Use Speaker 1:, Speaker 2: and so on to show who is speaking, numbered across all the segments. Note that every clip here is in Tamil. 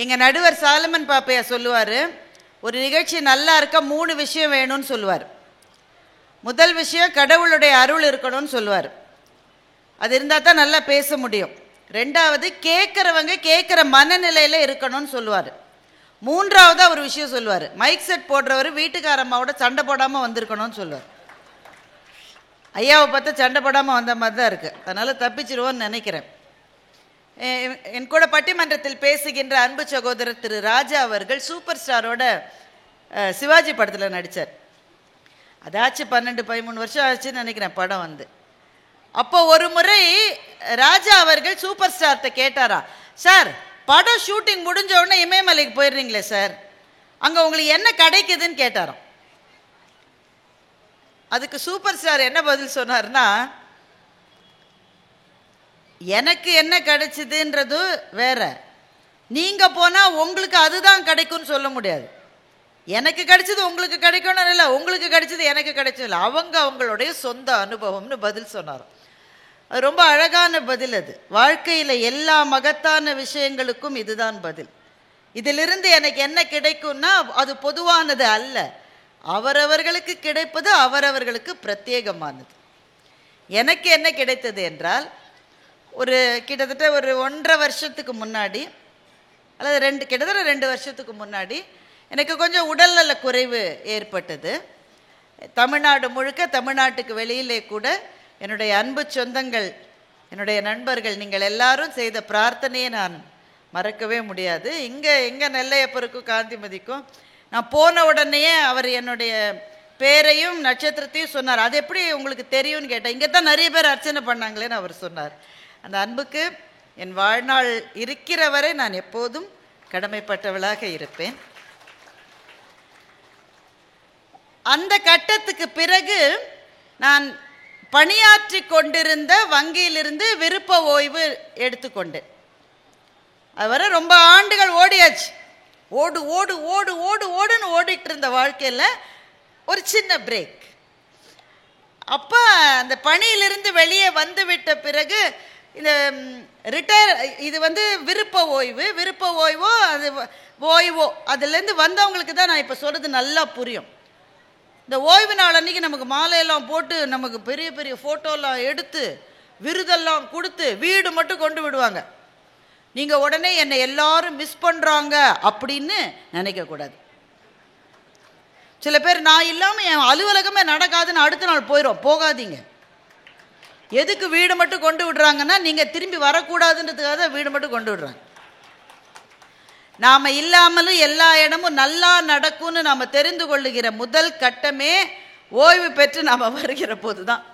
Speaker 1: எங்கள் நடுவர் சாலமன் பாப்பையா சொல்லுவார், ஒரு நிகழ்ச்சி நல்லா இருக்க 3 விஷயம் வேணும்னு சொல்லுவார். முதல் விஷயம் கடவுளுடைய அருள் இருக்கணும்னு சொல்லுவார். அது இருந்தால் தான் நல்லா பேச முடியும். 2வது கேட்குறவங்க கேட்குற மனநிலையில் இருக்கணும்னு சொல்லுவார். 3வது ஒரு விஷயம் சொல்லுவார், மைக் செட் போடுறவர் வீட்டுக்கார அம்மாவோட சண்டை போடாமல் வந்திருக்கணும்னு சொல்லுவார். ஐயாவை பார்த்தா சண்டை போடாமல் வந்த மாதிரி தான் இருக்குது. அதனால் தப்பிச்சிருவோன்னு நினைக்கிறேன். என் கூட பட்டிமன்றத்தில் பேசுகின்ற அன்பு சகோதரர் திரு ராஜா அவர்கள் சூப்பர் ஸ்டாரோட சிவாஜி படத்தில் நடித்தார். அதாச்சு 12-13 வருஷம் ஆச்சுன்னு நினைக்கிறேன் படம் வந்து. அப்போ ஒரு முறை ராஜா அவர்கள் சூப்பர் ஸ்டார்கிட்ட கேட்டாரா, சார் படம் ஷூட்டிங் முடிஞ்ச உடனே இமயமலைக்கு போயிடுறீங்களே சார், அங்கே உங்களுக்கு என்ன கிடைக்குதுன்னு கேட்டாராம். அதுக்கு சூப்பர் ஸ்டார் என்ன பதில் சொன்னார்னா, எனக்கு என்ன கிடைச்சிதுன்றது வேற, நீங்கள் போனால் உங்களுக்கு அதுதான் கிடைக்கும்னு சொல்ல முடியாது. எனக்கு கிடைச்சது உங்களுக்கு கிடைக்கணும் இல்லை, உங்களுக்கு கிடைச்சது எனக்கு கிடைச்சது இல்லை, அவங்களுடைய சொந்த அனுபவம்னு பதில் சொன்னார். அது ரொம்ப அழகான பதில். அது வாழ்க்கையில் எல்லா மகத்தான விஷயங்களுக்கும் இதுதான் பதில். இதிலிருந்து எனக்கு என்ன கிடைக்கும்னா அது பொதுவானது அல்ல, அவரவர்களுக்கு கிடைப்பது அவரவர்களுக்கு பிரத்யேகமானது. எனக்கு என்ன கிடைத்தது என்றால், கிட்டத்தட்ட ஒரு 1.5 வருஷத்துக்கு முன்னாடி அல்லது கிட்டத்தட்ட 2 வருஷத்துக்கு முன்னாடி எனக்கு கொஞ்சம் உடல்நல குறைவு ஏற்பட்டது. தமிழ்நாடு முழுக்க, தமிழ்நாட்டுக்கு வெளியிலே கூட என்னுடைய அன்பு சொந்தங்கள், என்னுடைய நண்பர்கள், நீங்கள் எல்லாரும் செய்த பிரார்த்தனையை நான் மறக்கவே முடியாது. எங்கே நெல்லையப்பருக்கும் காந்திமதிக்கும் நான் போன உடனேயே அவர் என்னுடைய பேரையும் நட்சத்திரத்தையும் சொன்னார். அது எப்படி உங்களுக்கு தெரியும்னு கேட்டேன். இங்கே தான் நிறைய பேர் அர்ச்சனை பண்ணாங்களேன்னு அவர் சொன்னார். அந்த அன்புக்கு என் வாழ்நாள் இருக்கிற வரை நான் எப்போதும் கடமைப்பட்டவளாக இருப்பேன். அந்த கட்டத்துக்கு பிறகு நான் பணியாற்றி கொண்டிருந்த வங்கியிலிருந்து விருப்ப ஓய்வு எடுத்துக்கொண்டேன். அது வரை ரொம்ப ஆண்டுகள் ஓடியாச்சு. ஓடு ஓடு ஓடு ஓடு ஓடுன்னு ஓடிட்டு இருந்த வாழ்க்கையில் ஒரு சின்ன பிரேக். அப்போ அந்த பணியிலிருந்து வெளியே வந்து விட்ட பிறகு இந்த இது விருப்ப ஓய்வோ அது ஓய்வோ அதுலேருந்து வந்தவங்களுக்கு தான் நான் இப்போ சொல்கிறது நல்லா புரியும். இந்த ஓய்வு நாள் அன்றைக்கி நமக்கு மாலையெல்லாம் போட்டு நமக்கு பெரிய பெரிய ஃபோட்டோலாம் எடுத்து விருதெல்லாம் கொடுத்து வீடு மட்டும் கொண்டு விடுவாங்க. நீங்கள் உடனே என்னை எல்லாரும் மிஸ் பண்ணுறாங்க அப்படின்னு நினைக்கக்கூடாது. சில பேர் நான் இல்லாமல் என் அலுவலகமே நடக்காதுன்னு அடுத்த நாள் போகாதீங்க. எதுக்கு வீடு மட்டும் கொண்டு விடுறாங்கன்னா, நீங்கள் திரும்பி வரக்கூடாதுன்றதுக்காக தான் வீடு மட்டும் கொண்டு விடுறாங்க. நாம் இல்லாமலும் எல்லா இடமும் நல்லா நடக்கும்னு நாம் தெரிந்து கொள்ளுகிற முதல் கட்டமே ஓய்வு பெற்று நாம் வருகிற போது தான்.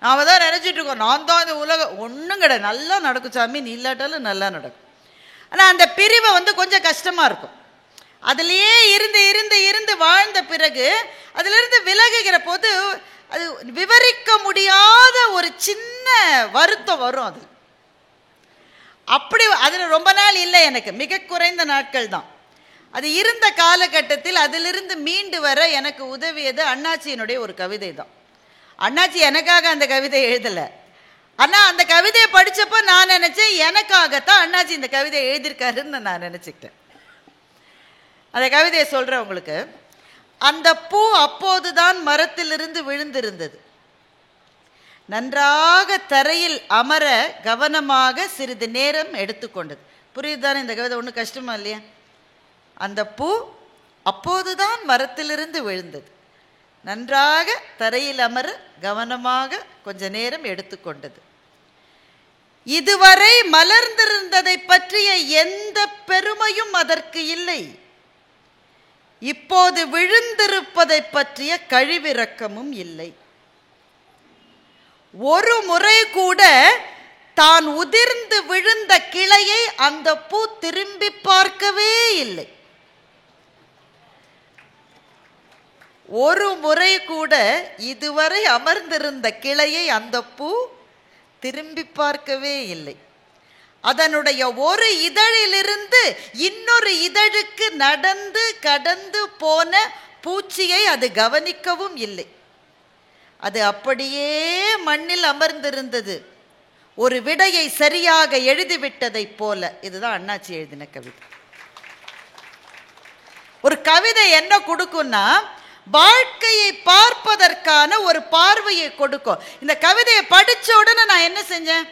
Speaker 1: நாம் தான் நினச்சிட்டு இருக்கோம், நான் தான் இந்த உலகம், ஒன்றும் கிடையாது, நல்லா நடக்கும் சாமி, நீ இல்லாட்டாலும் நல்லா நடக்கும். ஆனால் அந்த பிரிவை கொஞ்சம் கஷ்டமாக இருக்கும். அதுலேயே இருந்து இருந்து இருந்து வாழ்ந்த பிறகு அதிலிருந்து விலகுகிற போது அது விவரிக்க முடியாத ஒரு சின்ன வருத்தம் வரும். அது அப்படி அதில் ரொம்ப நாள் இல்லை, எனக்கு மிக குறைந்த நாட்கள் தான். அது இருந்த காலகட்டத்தில் அதிலிருந்து மீண்டு வர எனக்கு உதவியது அண்ணாச்சியினுடைய ஒரு கவிதை தான். அண்ணாச்சி எனக்காக அந்த கவிதை எழுதலை, ஆனால் அந்த கவிதையை படித்தப்போ நான் நினச்சேன், எனக்காகத்தான் அண்ணாச்சி இந்த கவிதையை எழுதியிருக்காருன்னு நான் நினச்சிக்கிட்டேன். அந்த கவிதையை சொல்கிறேன் உங்களுக்கு. அந்த பூ அப்போதுதான் மரத்திலிருந்து விழுந்திருந்தது, நன்றாக தரையில் அமர கவனமாக சிறிது நேரம் எடுத்துக்கொண்டது. புரியுதுதானே இந்த கவிதை? ஒன்றும் கஷ்டமா இல்லையா? அந்த பூ அப்போதுதான் மரத்திலிருந்து விழுந்தது, நன்றாக தரையில் அமர கவனமாக கொஞ்ச நேரம் எடுத்துக்கொண்டது. இதுவரை மலர்ந்திருந்ததை பற்றிய எந்த பெருமையும் அதற்கு இல்லை, இப்போது விழுந்திருப்பதை பற்றிய கழிவிரக்கமும் இல்லை. ஒரு முறை கூட தான் உதிர்ந்து விழுந்த கிளையை அந்த பூ திரும்பி பார்க்கவே இல்லை. ஒரு முறை கூட இதுவரை அமர்ந்திருந்த கிளையை அந்த பூ திரும்பி பார்க்கவே இல்லை. அதனுடைய ஒரு இதழிலிருந்து இன்னொரு இதழுக்கு நடந்து கடந்து போன பூச்சியை அது கவனிக்கவும் இல்லை. அது அப்படியே மண்ணில் அமர்ந்திருந்தது, ஒரு விடையை சரியாக எழுதிவிட்டதை போல. இதுதான் அண்ணாச்சி எழுதின கவிதை. ஒரு கவிதை என்ன கொடுக்கும்னா வாழ்க்கையை பார்ப்பதற்கான ஒரு பார்வையை கொடுக்கும். இந்த கவிதையை படித்த உடனே நான் என்ன செஞ்சேன்,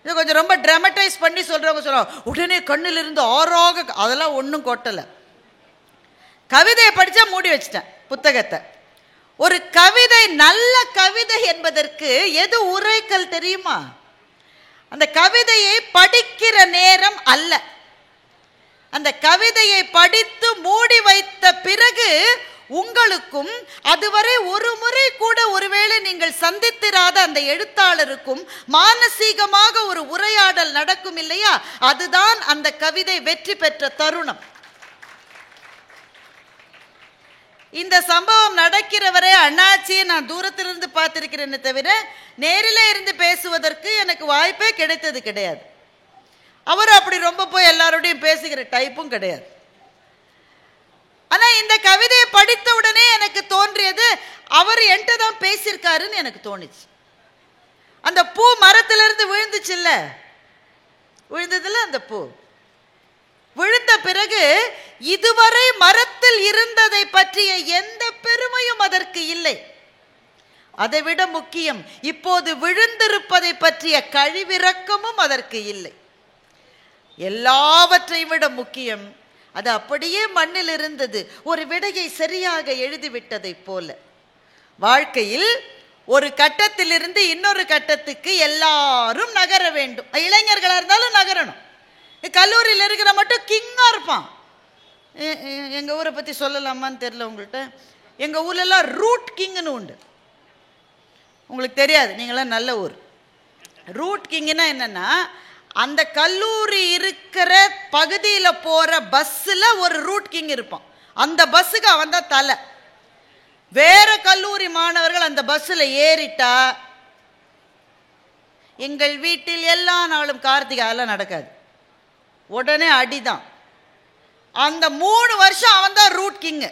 Speaker 1: இதை கொஞ்சம் ரொம்ப ட்ராமடைஸ் பண்ணி சொல்கிறவங்க சொல்லுவாங்க உடனே கண்ணிலிருந்து ஆறாக, அதெல்லாம் ஒன்றும் கொட்டலை. கவிதையை படித்தா மூடி வச்சிட்டேன் புத்தகத்தை. ஒரு கவிதை நல்ல கவிதை என்பதற்கு எது உரைக்கல் தெரியுமா? அந்த கவிதையை படிக்கிற நேரம் அல்ல, அந்த கவிதையை படித்து மூடி வைத்த பிறகு உங்களுக்கும் அதுவரை ஒரு முறை கூட ஒருவேளை நீங்கள் சந்தித்திராத அந்த எழுத்தாளருக்கும் மானசீகமாக ஒரு உரையாடல் நடக்கும் இல்லையா? அதுதான் அந்த கவிதை வெற்றி பெற்ற தருணம். இந்த சம்பவம் நடக்கிறவரை அண்ணாச்சியை நான் தூரத்திலிருந்து பார்த்திருக்கிறேன்னு தவிர நேரில் இருந்து பேசுவதற்கு எனக்கு வாய்ப்பே கிடைத்தது கிடையாது. அவர் அப்படி ரொம்ப போய் எல்லாரோடையும் பேசுகிற டைப்பும் கிடையாது. ஆனால் இந்த கவிதையை படித்த உடனே எனக்கு தோன்றியது, அவர் என்கிட்ட தான் பேசியிருக்காருன்னு எனக்கு தோணுச்சு. அந்த பூ மரத்திலிருந்து விழுந்துச்சுல்ல, விழுந்ததில்ல அந்த பூ, விழுந்த பிறகு இதுவரை மரத்தில் இருந்ததை பற்றிய எந்த பெருமையும் அதற்கு இல்லை. அதைவிட முக்கியம், இப்போது விழுந்திருப்பதை பற்றிய கழிவிறக்கமும் அதற்கு இல்லை. எல்லாவற்றை விட முக்கியம், அது அப்படியே மண்ணில் இருந்தது, ஒரு விடையை சரியாக எழுதிவிட்டதை போல. வாழ்க்கையில் ஒரு கட்டத்திலிருந்து இன்னொரு கட்டத்துக்கு எல்லாரும் நகர வேண்டும். இளைஞர்களாக இருந்தாலும் நகரணும். கல்லூரியில் இருக்கிற மட்டும் கிங்காக இருப்பான். எங்கள் ஊரை பற்றி சொல்லலாமான்னு தெரியல உங்கள்கிட்ட. எங்கள் ஊர்லெல்லாம் ரூட் கிங்குன்னு உண்டு, உங்களுக்கு தெரியாது, நீங்களாம் நல்ல ஊர். ரூட் கிங்குன்னா என்னென்னா, அந்த கல்லூரி இருக்கிற பகுதியில் போகிற பஸ்ஸில் ஒரு ரூட் கிங் இருப்பான். அந்த பஸ்ஸுக்கு அவன் தான் தலை. வேற கல்லூரி மாணவர்கள் அந்த பஸ்ஸில் ஏறிட்டா, எங்கள் வீட்டில் எல்லா நாளும் கார்த்திகை அதெல்லாம் நடக்காது, உடனே அடிதான். அந்த 3 வருஷம் அவன் தான் ரூட் கிங்கு.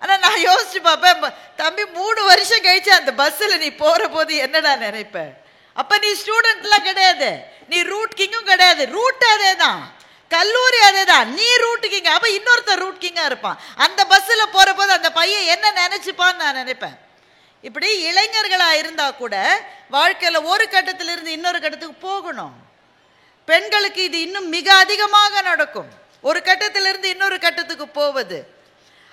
Speaker 1: ஆனால் நான் யோசிச்சு பார்ப்பேன், தம்பி 3 வருஷம் கழிச்சு அந்த பஸ்ஸில் நீ போகிற போது என்னடா நினைப்பேன்? அப்போ நீ ஸ்டூடெண்ட்லாம் கிடையாது, நீ ரூட் கிங்கும் கிடையாது. ரூட் அதே தான், கல்லூரி அதே தான், நீ ரூட் கிங். அப்போ இன்னொருத்தர் ரூட் கிங்காக இருப்பான். அந்த பஸ்ஸில் போகிற போது அந்த பையன் என்ன நினச்சிப்பான்னு நான் நினைப்பேன். இப்படி இளைஞர்களாக இருந்தால் கூட வாழ்க்கையில் ஒரு கட்டத்திலிருந்து இன்னொரு கட்டத்துக்கு போகணும். பெண்களுக்கு இது இன்னும் மிக அதிகமாக நடக்கும். ஒரு கட்டத்திலிருந்து இன்னொரு கட்டத்துக்கு போவது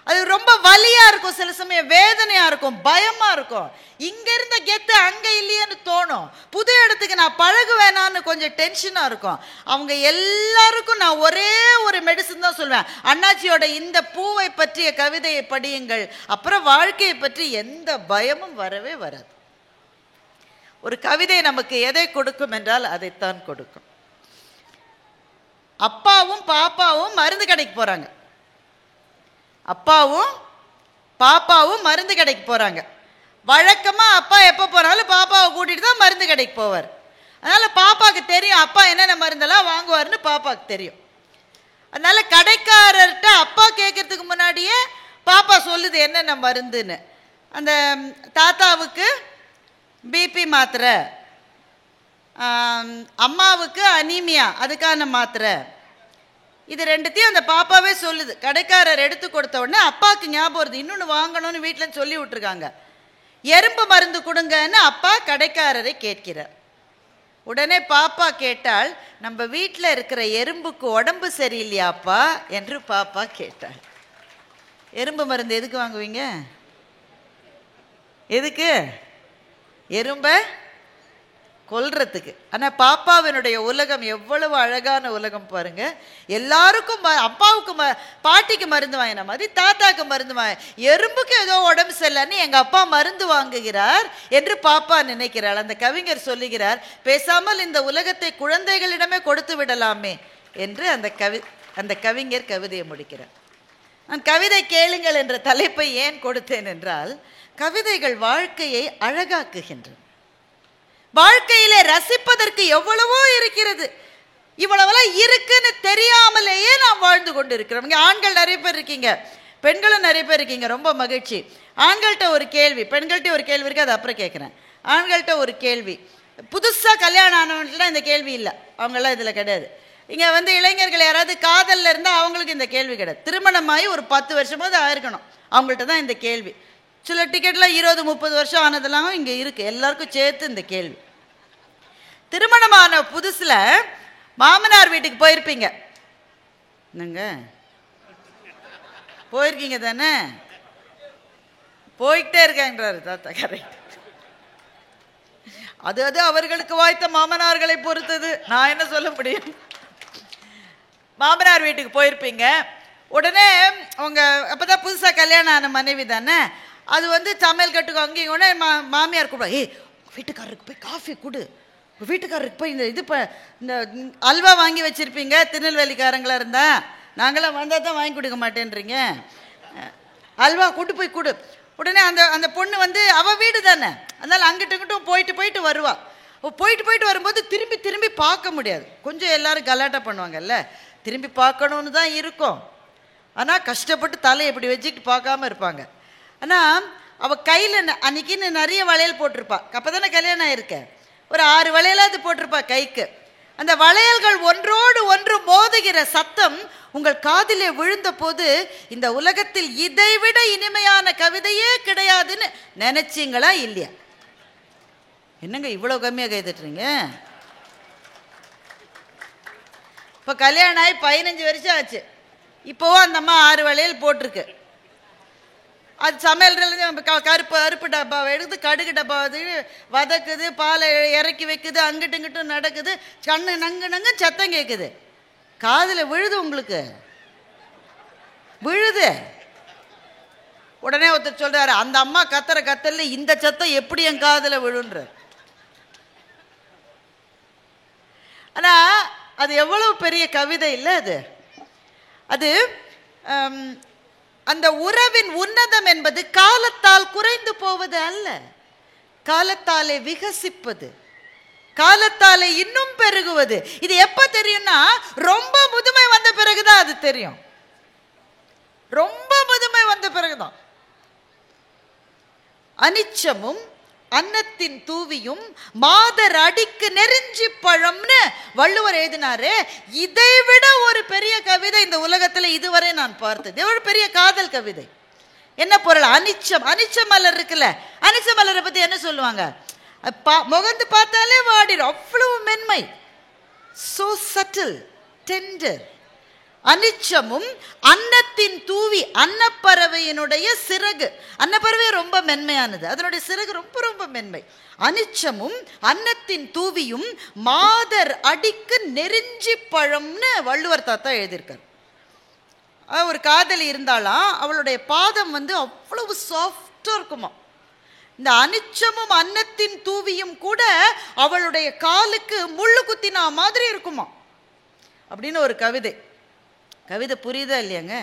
Speaker 1: அது ரொம்ப வலியாக இருக்கும், சில சமயம் வேதனையாக இருக்கும், பயமாக இருக்கும். இங்கே இருந்த கெத்து அங்கே இல்லையேன்னு தோணும். புது இடத்துக்கு நான் பழகுவேனான்னு கொஞ்சம் டென்ஷனாக இருக்கும். அவங்க எல்லாருக்கும் நான் ஒரே ஒரு மெடிசன் தான் சொல்வேன், அண்ணாச்சியோட இந்த பூவை பற்றிய கவிதையை படியுங்கள், அப்புறம் வாழ்க்கையை பற்றி எந்த பயமும் வரவே வராது. ஒரு கவிதை நமக்கு எதை கொடுக்கும் என்றால் அதைத்தான் கொடுக்கும். அப்பாவும் பாப்பாவும் மருந்து கடைக்கு போகிறாங்க. அப்பாவும் பாப்பாவும் மருந்து கடைக்கு போகிறாங்க. வழக்கமாக அப்பா எப்போ போனாலும் பாப்பாவை கூட்டிகிட்டு தான் மருந்து கடைக்கு போவார். அதனால் பாப்பாவுக்கு தெரியும் அப்பா என்னென்ன மருந்தெல்லாம் வாங்குவார்னு பாப்பாவுக்கு தெரியும். அதனால் கடைக்காரர்கிட்ட அப்பா கேட்கறதுக்கு முன்னாடியே பாப்பா சொல்லுது என்னென்ன மருந்துன்னு. அந்த தாத்தாவுக்கு பிபி மாத்திரை, அம்மாவுக்கு அனீமியா அதுக்கான மாத்திரை, இது ரெண்டுத்தையும் அந்த பாப்பாவே சொல்லுது. கடைக்காரர் எடுத்து கொடுத்த உடனே அப்பாவுக்கு ஞாபகம் வருது, இன்னொன்று வாங்கணும்னு வீட்டில் சொல்லி விட்டுருக்காங்க. எறும்பு மருந்து கொடுங்கன்னு அப்பா கடைக்காரரை கேட்கிறார். உடனே பாப்பா கேட்டால், நம்ம வீட்டில் இருக்கிற எறும்புக்கு உடம்பு சரியில்லையாப்பா என்று பாப்பா கேட்டாள். எறும்பு மருந்து எதுக்கு வாங்குவீங்க? எதுக்கு? எறும்பை கொல்றதுக்கு. ஆனால் பாப்பாவினுடைய உலகம் எவ்வளவு அழகான உலகம் பாருங்க. எல்லாருக்கும் அப்பாவுக்கு பாட்டிக்கு மருந்து வாங்கின மாதிரி தாத்தாவுக்கு மருந்து வாங்க, எறும்புக்கு ஏதோ உடம்பு சரியில்லைன்னு எங்கள் அப்பா மருந்து வாங்குகிறார் என்று பாப்பா நினைக்கிறாள். அந்த கவிஞர் சொல்லுகிறார், பேசாமல் இந்த உலகத்தை குழந்தைகளிடமே கொடுத்து விடலாமே என்று அந்த கவிஞர் கவிதையை முடிக்கிறார். நான் கவிதை கேளுங்கள் என்ற தலைப்பை ஏன் கொடுத்தேன் என்றால், கவிதைகள் வாழ்க்கையை அழகாக்குகின்றன. வாழ்க்கையிலே ரசிப்பதற்கு எவ்வளவோ இருக்கிறது. இவ்வளவெல்லாம் இருக்குன்னு தெரியாமலேயே நாம் வாழ்ந்து கொண்டு இருக்கிறோம். இங்கே ஆண்கள் நிறைய பேர் இருக்கீங்க, பெண்களும் நிறைய பேர் இருக்கீங்க, ரொம்ப மகிழ்ச்சி. ஆண்கள்கிட்ட ஒரு கேள்வி, பெண்கள்கிட்ட ஒரு கேள்வி இருக்குது, அது அப்புறம் கேட்குறேன். ஆண்கள்கிட்ட ஒரு கேள்வி, புதுசாக கல்யாணம் ஆனவங்கள்ட்ட இந்த கேள்வி இல்லை, அவங்களாம் இதில் கிடையாது. இங்கே வந்து இளைஞர்கள் யாராவது காதலில் இருந்தால் அவங்களுக்கு இந்த கேள்வி கிடையாது. திருமணமாகி ஒரு 10 வருஷமாவது ஆயிருக்கணும், அவங்கள்ட்ட தான் இந்த கேள்வி. சில டிக்கெட்டில் 20-30 வருஷம் ஆனதெல்லாம் இங்கே இருக்குது. எல்லாருக்கும் சேர்த்து இந்த கேள்வி. திருமணமான புதுசில் மாமனார் வீட்டுக்கு போயிருப்பீங்க. என்னங்க போயிருக்கீங்க தானே? போயிட்டே இருக்காங்கிறாரு தாத்தா. கரெக்ட். அது அவர்களுக்கு வாய்த்த மாமனார்களை பொறுத்தது. நான் என்ன சொல்ல முடியும்? மாமனார் வீட்டுக்கு போயிருப்பீங்க. உடனே அவங்க அப்போதான் புதுசாக கல்யாணம் ஆன மனைவி தானே, அது வந்து சமையல் கட்டுக்கு அங்கேயும் உடனே மாமியார் கூட, ஏய் வீட்டுக்காரருக்கு போய் காஃபி கொடு, வீட்டுக்காரருக்கு போய் இந்த அல்வா வாங்கி வச்சுருப்பீங்க. திருநெல்வேலிக்காரங்களாக இருந்தால் நாங்களாம் வந்தால் தான் வாங்கி கொடுக்க மாட்டேன்றீங்க, அல்வா கூட்டு போய் கொடு. உடனே அந்த பொண்ணு வந்து அவள் வீடு தானே, அதனால் அங்கிட்ட இங்கிட்டும் போயிட்டு வருவாள். போயிட்டு வரும்போது திரும்பி பார்க்க முடியாது. கொஞ்சம் எல்லாரும் கலாட்டா பண்ணுவாங்கல்ல, திரும்பி பார்க்கணுன்னு தான் இருக்கும். ஆனால் கஷ்டப்பட்டு தலையை இப்படி வச்சுக்கிட்டு பார்க்காம இருப்பாங்க. ஆனால் அவள் கையில் அன்றைக்கின்னு நிறைய வளையல் போட்டிருப்பா. அப்போ தானே கல்யாணம் ஆயிருக்க. ஒரு 6 வளையலாவது போட்டிருப்பா கைக்கு. அந்த வளையல்கள் ஒன்றோடு ஒன்று மோதுகிற சத்தம் உங்கள் காதிலே விழுந்த போது இந்த உலகத்தில் இதைவிட இனிமையான கவிதையே கிடையாதுன்னு நினைச்சிங்களா இல்லையா? என்னங்க இவ்வளோ கம்மியாக கைதட்டுறீங்க? இப்போ கல்யாணம் ஆகி 15 வருஷம் ஆச்சு. இப்போவும் அந்த அம்மா 6 வளையல் போட்டிருக்கு. அது சமையல் கருப்பு டப்பாவை எடுத்து கடுகு டப்பாவை வதக்குது, பாலை இறக்கி வைக்குது, அங்கிட்டு இங்கிட்டும் நடக்குது, கண்ணு நங்கு சத்தம் கேட்குது. காதில் விழுது, உங்களுக்கு விழுது. உடனே ஒருத்தர் சொல்றாரு, அந்த அம்மா கத்துற கத்தல இந்த சத்தம் எப்படி என் காதில் விழுன்ற. ஆனா அது எவ்வளவு பெரிய கவிதை இல்லை அது. அது அந்த உறவின் உன்னதம் என்பது காலத்தால் குறைந்து போவது அல்ல, காலத்தாலே விகசிப்பது, காலத்தாலே இன்னும் பெருகுவது. இது எப்ப தெரியும்னா ரொம்ப முதுமை வந்த பிறகுதான் அது தெரியும். ரொம்ப முதுமை வந்த பிறகுதான். அனிச்சமும் அன்னத்தின் தூவியும் மாதர் அடிக்கு நெருஞ்சி பழம்னு வள்ளுவர் எழுதினாரு. இதை விட ஒரு பெரிய கவிதை இந்த உலகத்தில் இதுவரை நான் பார்த்தது. எவ்வளவு பெரிய காதல் கவிதை. என்ன பொருள்? அனிச்ச மலர் இருக்குல்ல, அனிச்ச மலரை பத்தி என்ன சொல்லுவாங்க? முகந்து பார்த்தாலே வாடிடும், அவ்வளவு மென்மை, so subtle, tender. அனிச்சமும் அன்னத்தின் தூவி, அன்னப்பறவையினுடைய சிறகு, அன்னப்பறவை ரொம்ப மென்மையானது, அதனுடைய சிறகு ரொம்ப ரொம்ப மென்மை. அனிச்சமும் அன்னத்தின் தூவியும் மாதர் அடிக்கு நெருஞ்சி பழம்னு வள்ளுவர் தாத்தா எழுதியிருக்கார். ஒரு காதலி இருந்தாலாம், அவளுடைய பாதம் வந்து அவ்வளவு சாஃப்டா இருக்குமா. இந்த அனிச்சமும் அன்னத்தின் தூவியும் கூட அவளுடைய காலுக்கு முள்ளு குத்தினா மாதிரி இருக்குமா அப்படின்னு ஒரு கவிதை. கவிதை புரியுதா இல்லையாங்க?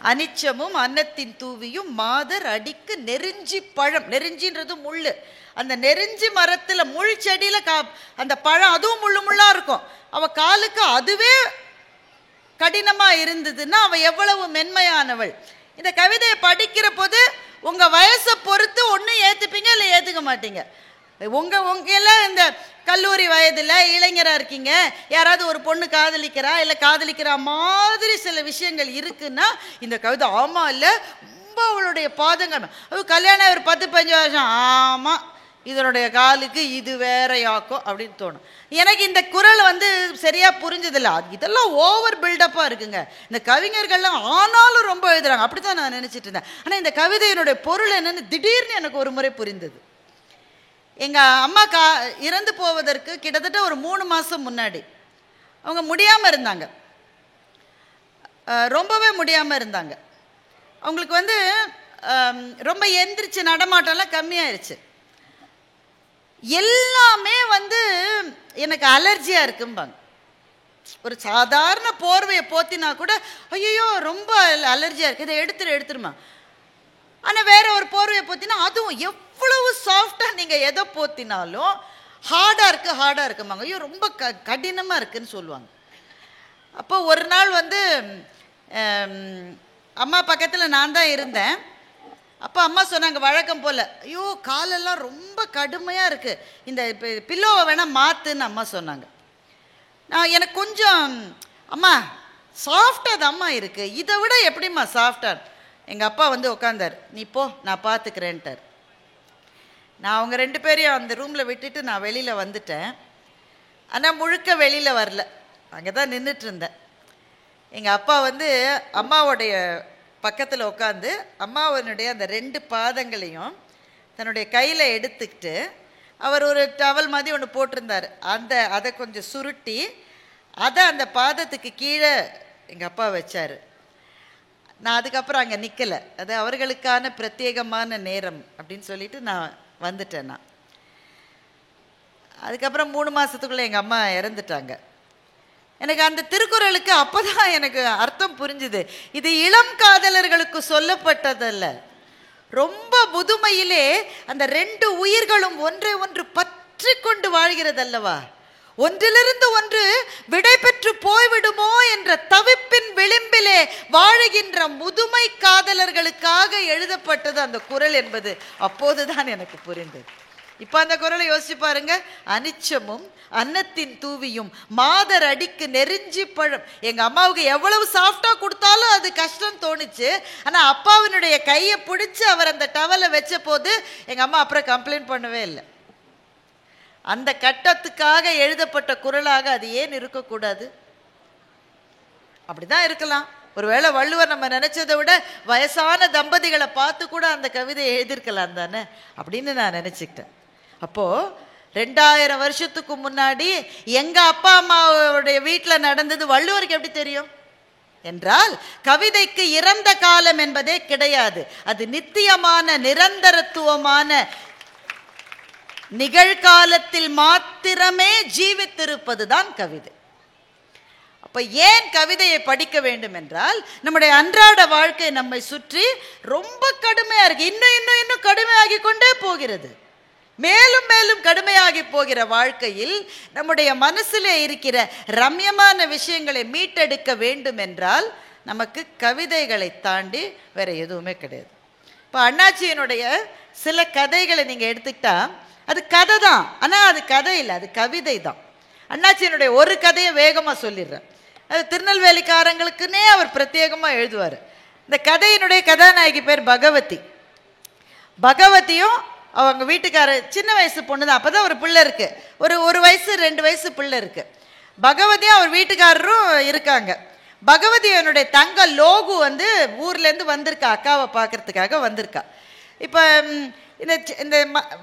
Speaker 1: அனிச்சமும் அன்னத்தின் தூவியும் மாதர் அடிக்கு நெருஞ்சி பழம். நெருஞ்சின்றது முள்ளு. அந்த நெருஞ்சி மரத்துல முள் செடியில அந்த பழம் அதுவும் முள்ளா இருக்கும். அவ காலுக்கு அதுவே கடினமா இருந்ததுன்னா அவ எவ்வளவு மென்மையானவள். இந்த கவிதையை படிக்கிற போது உங்க வயசை பொறுத்து ஒண்ணு ஏத்துப்பீங்க இல்லை ஏத்துக்க மாட்டீங்க. உங்க எல்லாம் இந்த கல்லூரி வயதுல இளைஞரா இருக்கீங்க, யாராவது ஒரு பொண்ணு காதலிக்கிறா இல்லை காதலிக்கிற மாதிரி சில விஷயங்கள் இருக்குன்னா இந்த கவிதை ஆமா இல்லை ரொம்ப அவளுடைய பாதங்கள். கல்யாணம் ஒரு 10-15 வருஷம், ஆமா இதனுடைய காலுக்கு இது வேறையாக்கும் அப்படின்னு தோணும். எனக்கு இந்த குரல் வந்து சரியா புரிஞ்சதில்லை. இதெல்லாம் ஓவர் பில்டப்பா இருக்குங்க இந்த கவிஞர்கள்லாம். ஆனாலும் ரொம்ப எழுதுறாங்க அப்படித்தான் நான் நினைச்சிட்டு இருந்தேன். ஆனா இந்த கவிதையினுடைய பொருள் என்னன்னு திடீர்னு எனக்கு ஒரு முறை புரிந்தது. எங்க அம்மா இறந்து போவதற்கு கிட்டத்தட்ட ஒரு 3 மாசம் முன்னாடி அவங்க முடியாம இருந்தாங்க, ரொம்பவே முடியாம இருந்தாங்க. அவங்களுக்கு வந்து ரொம்ப எந்திரிச்சு நடமாட்டம்லாம் கம்மியாயிருச்சு. எல்லாமே வந்து எனக்கு அலர்ஜியா இருக்கும்பாங்க. ஒரு சாதாரண போர்வையை போத்தினா கூட ஐயோ ரொம்ப அலர்ஜியா இருக்கு, இதை எடுத்துருமா. ஆனா வேற ஒரு போர்வையை போத்தினா அதுவும் எவ்வளவு சாஃப்டா நீங்க எதை போத்தினாலும் ஹார்டா இருக்குமாங்க. ஐயோ ரொம்ப கடினமா இருக்குன்னு சொல்லுவாங்க. அப்போ ஒரு நாள் வந்து அம்மா பக்கத்துல நான் தான் இருந்தேன். அப்போ அம்மா சொன்னாங்க வழக்கம் போல, ஐயோ காலெல்லாம் ரொம்ப கடுமையா இருக்கு, இந்த பில்லோவை வேணா மாத்துன்னு அம்மா சொன்னாங்க. எனக்கு கொஞ்சம் அம்மா சாஃப்டாக அது அம்மா இருக்குது, இதை விட எப்படிம்மா சாஃப்டாக. எங்கள் அப்பா வந்து உட்காந்தார், நீ போ நான் பார்த்துக்கிறேன்ட்டார். நான் அவங்க 2 பேரையும் அந்த ரூமில் விட்டுட்டு நான் வெளியில் வந்துட்டேன். ஆனால் முழுக்க வெளியில் வரல, அங்கே தான் நின்றுட்டு இருந்தேன். எங்கள் அப்பா வந்து அம்மாவோடைய பக்கத்தில் உட்காந்து அம்மாவனுடைய அந்த 2 பாதங்களையும் தன்னுடைய கையில் எடுத்துக்கிட்டு, அவர் ஒரு டவல் மாதிரி ஒன்று போட்டிருந்தார், அதை கொஞ்சம் சுருட்டி அதை அந்த பாதத்துக்கு கீழே எங்கள் அப்பா வச்சார். நான் அதுக்கப்புறம் அங்கே நிற்கலை, அது அவர்களுக்கான பிரத்யேகமான நேரம் அப்படின்னு சொல்லிட்டு நான் வந்துட்டேன். நான் அதுக்கப்புறம் 3 மாதத்துக்குள்ளே எங்கள் அம்மா இறந்துட்டாங்க. எனக்கு அந்த திருக்குறளுக்கு அப்போ தான் எனக்கு அர்த்தம் புரிஞ்சுது. இது இளம் காதலர்களுக்கு சொல்லப்பட்டதல்ல, ரொம்ப முதுமையிலே அந்த 2 உயிர்களும் ஒன்றை ஒன்று பற்றி கொண்டு வாழ்கிறதல்லவா, ஒன்றிலிருந்து ஒன்று விடை பெற்று போய்விடுமோ என்ற தவிப்பின் விளிம்பிலே வாழுகின்ற முதுமை காதலர்களுக்காக எழுதப்பட்டது அந்த குறள் என்பது அப்போதுதான் எனக்கு புரிந்தது. இப்போ அந்த குறளை யோசிச்சு பாருங்க. அனிச்சமும் அன்னத்தின் தூவியும் மாதர் அடிக்கு நெருஞ்சி பழம். எங்கள் அம்மாவுக்கு எவ்வளவு சாஃப்டாக கொடுத்தாலும் அது கஷ்டம் தோணுச்சு. ஆனால் அப்பாவினுடைய கையை பிடிச்சி அவர் அந்த டவலை வச்ச போது எங்கள் அம்மா அப்புறம் கம்ப்ளைண்ட் பண்ணவே இல்லை. அந்த கட்டத்துக்காக எழுதப்பட்ட குறளாக அது ஏன் இருக்கக்கூடாது? அப்படிதான் இருக்கலாம். ஒருவேளை வள்ளுவர் நம்ம நினைச்சதை விட வயசான தம்பதிகளை பார்த்து கூட அந்த கவிதை எழுதியிருக்கலாம் தானே அப்படின்னு நான் நினச்சிக்கிட்டேன். அப்போது 2000 வருஷத்துக்கு முன்னாடி எங்கள் அப்பா அம்மாவுடைய வீட்டில் நடந்தது வள்ளுவருக்கு எப்படி தெரியும் என்றால், கவிதைக்கு இறந்த காலம் என்பதே கிடையாது. அது நித்தியமான நிரந்தரத்துவமான நிகழ்காலத்தில் மாத்திரமே ஜீவித்திருப்பது தான் கவிதை. அப்ப ஏன் கவிதையை படிக்க வேண்டும் என்றால், நம்முடைய அன்றாட வாழ்க்கை நம்மை சுற்றி ரொம்ப கடுமையா இருக்கு, இன்னும் கடுமையாகி கொண்டே போகிறது. மேலும் மேலும் கடுமையாகி போகிற வாழ்க்கையில் நம்முடைய மனசிலே இருக்கிற ரம்யமான விஷயங்களை மீட்டெடுக்க வேண்டும் என்றால் நமக்கு கவிதைகளை தாண்டி வேற எதுவுமே கிடையாது. இப்போ அண்ணாச்சியினுடைய சில கதைகளை நீங்க எடுத்துக்கிட்டா அது கதை தான், ஆனால் அது கதை இல்லை, அது கவிதை தான். அண்ணாச்சியினுடைய ஒரு கதையை வேகமாக சொல்லிடுறேன். அது திருநெல்வேலிக்காரங்களுக்குன்னே அவர் பிரத்யேகமாக எழுதுவார். இந்த கதையினுடைய கதாநாயகி பேர் பகவதி. பகவதியும் அவங்க வீட்டுக்கார சின்ன வயசு பொண்ணு தான், அப்போ தான் ஒரு பிள்ளை இருக்குது, ஒரு வயசு 2 வயசு பிள்ளை இருக்குது. பகவதியும் அவர் வீட்டுக்காரரும் இருக்காங்க. பகவதியனுடைய தங்க லோகு வந்து ஊர்லேருந்து வந்திருக்கா, அக்காவை பார்க்கறதுக்காக வந்திருக்கா. இப்போ இந்த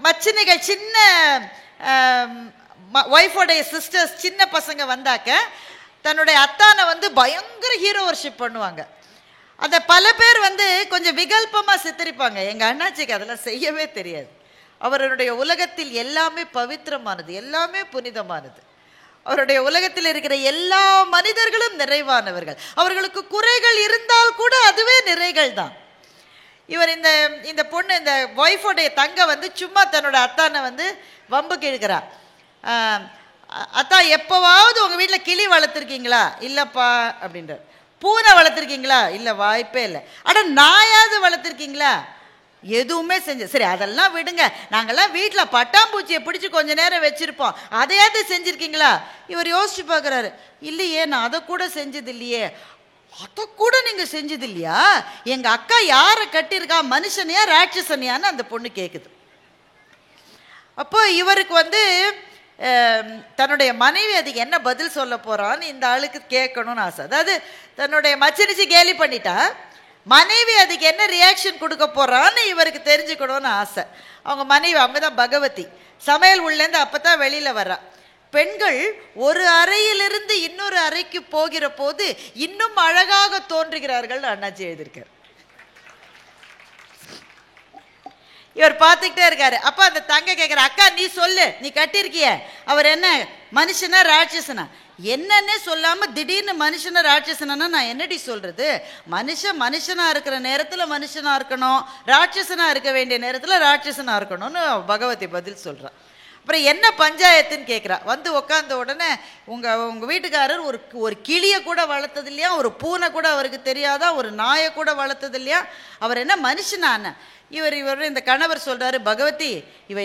Speaker 1: மச்சினிகள் சின்ன ஒய்ஃபோடைய சிஸ்டர்ஸ் சின்ன பசங்க வந்தாக்க தன்னுடைய அத்தானை வந்து பயங்கர ஹீரோ வர்ஷிப் பண்ணுவாங்க. அதை பல பேர் வந்து கொஞ்சம் விகல்பமாக சித்தரிப்பாங்க. எங்கள் அண்ணாச்சிக்கு அதெல்லாம் செய்யவே தெரியாது. அவருடைய உலகத்தில் எல்லாமே பவித்திரமானது, எல்லாமே புனிதமானது. அவருடைய உலகத்தில் இருக்கிற எல்லா மனிதர்களும் நிறைவானவர்கள். அவர்களுக்கு குறைகள் இருந்தால் கூட அதுவே நிறைகள் தான். இவர் இந்த பொண்ணு, இந்த ஒய்ஃபோடைய தங்க வந்து சும்மா தன்னோட அத்தானை வந்து வம்புக்கு இழுக்கிறா. அத்தா எப்போவாவது உங்கள் வீட்டில் கிளி வளர்த்துருக்கீங்களா? இல்லைப்பா அப்படின்ற. பூனை வளர்த்துருக்கீங்களா? இல்லை, வாய்ப்பே இல்லை. அட நாயாவது வளர்த்துருக்கீங்களா? எதுவுமே சரி அதெல்லாம் விடுங்க, நாங்கள்லாம் வீட்டில் பட்டாம்பூச்சியை பிடிச்சி கொஞ்ச நேரம் வச்சுருப்போம், அதையாவது செஞ்சுருக்கீங்களா? இவர் யோசிச்சு பார்க்குறாரு. இல்லையே, நான் அதை கூட செஞ்சது இல்லையே. அதை கூட நீங்கள் செஞ்சது இல்லையா? எங்கள் அக்கா யாரை கட்டியிருக்கா, மனுஷனையா ராட்சசனையான்னு அந்த பொண்ணு கேட்குது. அப்போ இவருக்கு வந்து தன்னுடைய மனைவி அதுக்கு என்ன பதில் சொல்ல போகிறான்னு இந்த ஆளுக்கு கேட்கணும்னு ஆசை. அதாவது தன்னுடைய மச்சனிச்சு கேலி பண்ணிட்டா மனைவி அதுக்கு என்ன ரியாக்ஷன் கொடுக்க போகிறான்னு இவருக்கு தெரிஞ்சுக்கணும்னு ஆசை. அவங்க மனைவி, அவங்க தான் பகவதி, சமையல் உள்ளேருந்து அப்போ தான் வெளியில் வர்றா. பெண்கள் ஒரு அறையிலிருந்து இன்னொரு அறைக்கு போகிற போது இன்னும் அழகாக தோன்றுகிறார்கள் அண்ணாச்சி எழுதியிருக்கார். இவர் பார்த்துக்கிட்டே இருக்காரு. அப்போ அந்த தங்க கேட்குற, அக்கா நீ சொல்லு, நீ கட்டியிருக்கிய, அவர் என்ன மனுஷனா ராட்சசனா? என்னன்னே சொல்லாமல் திடீர்னு மனுஷனை ராட்சசனா நான் என்னடி சொல்கிறது? மனுஷனாக இருக்கிற நேரத்தில் மனுஷனாக இருக்கணும், ராட்சசனாக இருக்க வேண்டிய நேரத்தில் ராட்சசனாக இருக்கணும்னு பகவதி பதில் சொல்கிறான். அப்புறம் என்ன பஞ்சாயத்துன்னு கேட்குறா. வந்து உட்காந்த உடனே உங்கள் வீட்டுக்காரர் ஒரு கிளியை கூட வளர்த்தது இல்லையா, ஒரு பூனை கூட அவருக்கு தெரியாதா, ஒரு நாயை கூட வளர்த்தது இல்லையா, அவர் என்ன மனுஷனான? இவர் இந்த கணவர் சொல்கிறாரு, பகவதி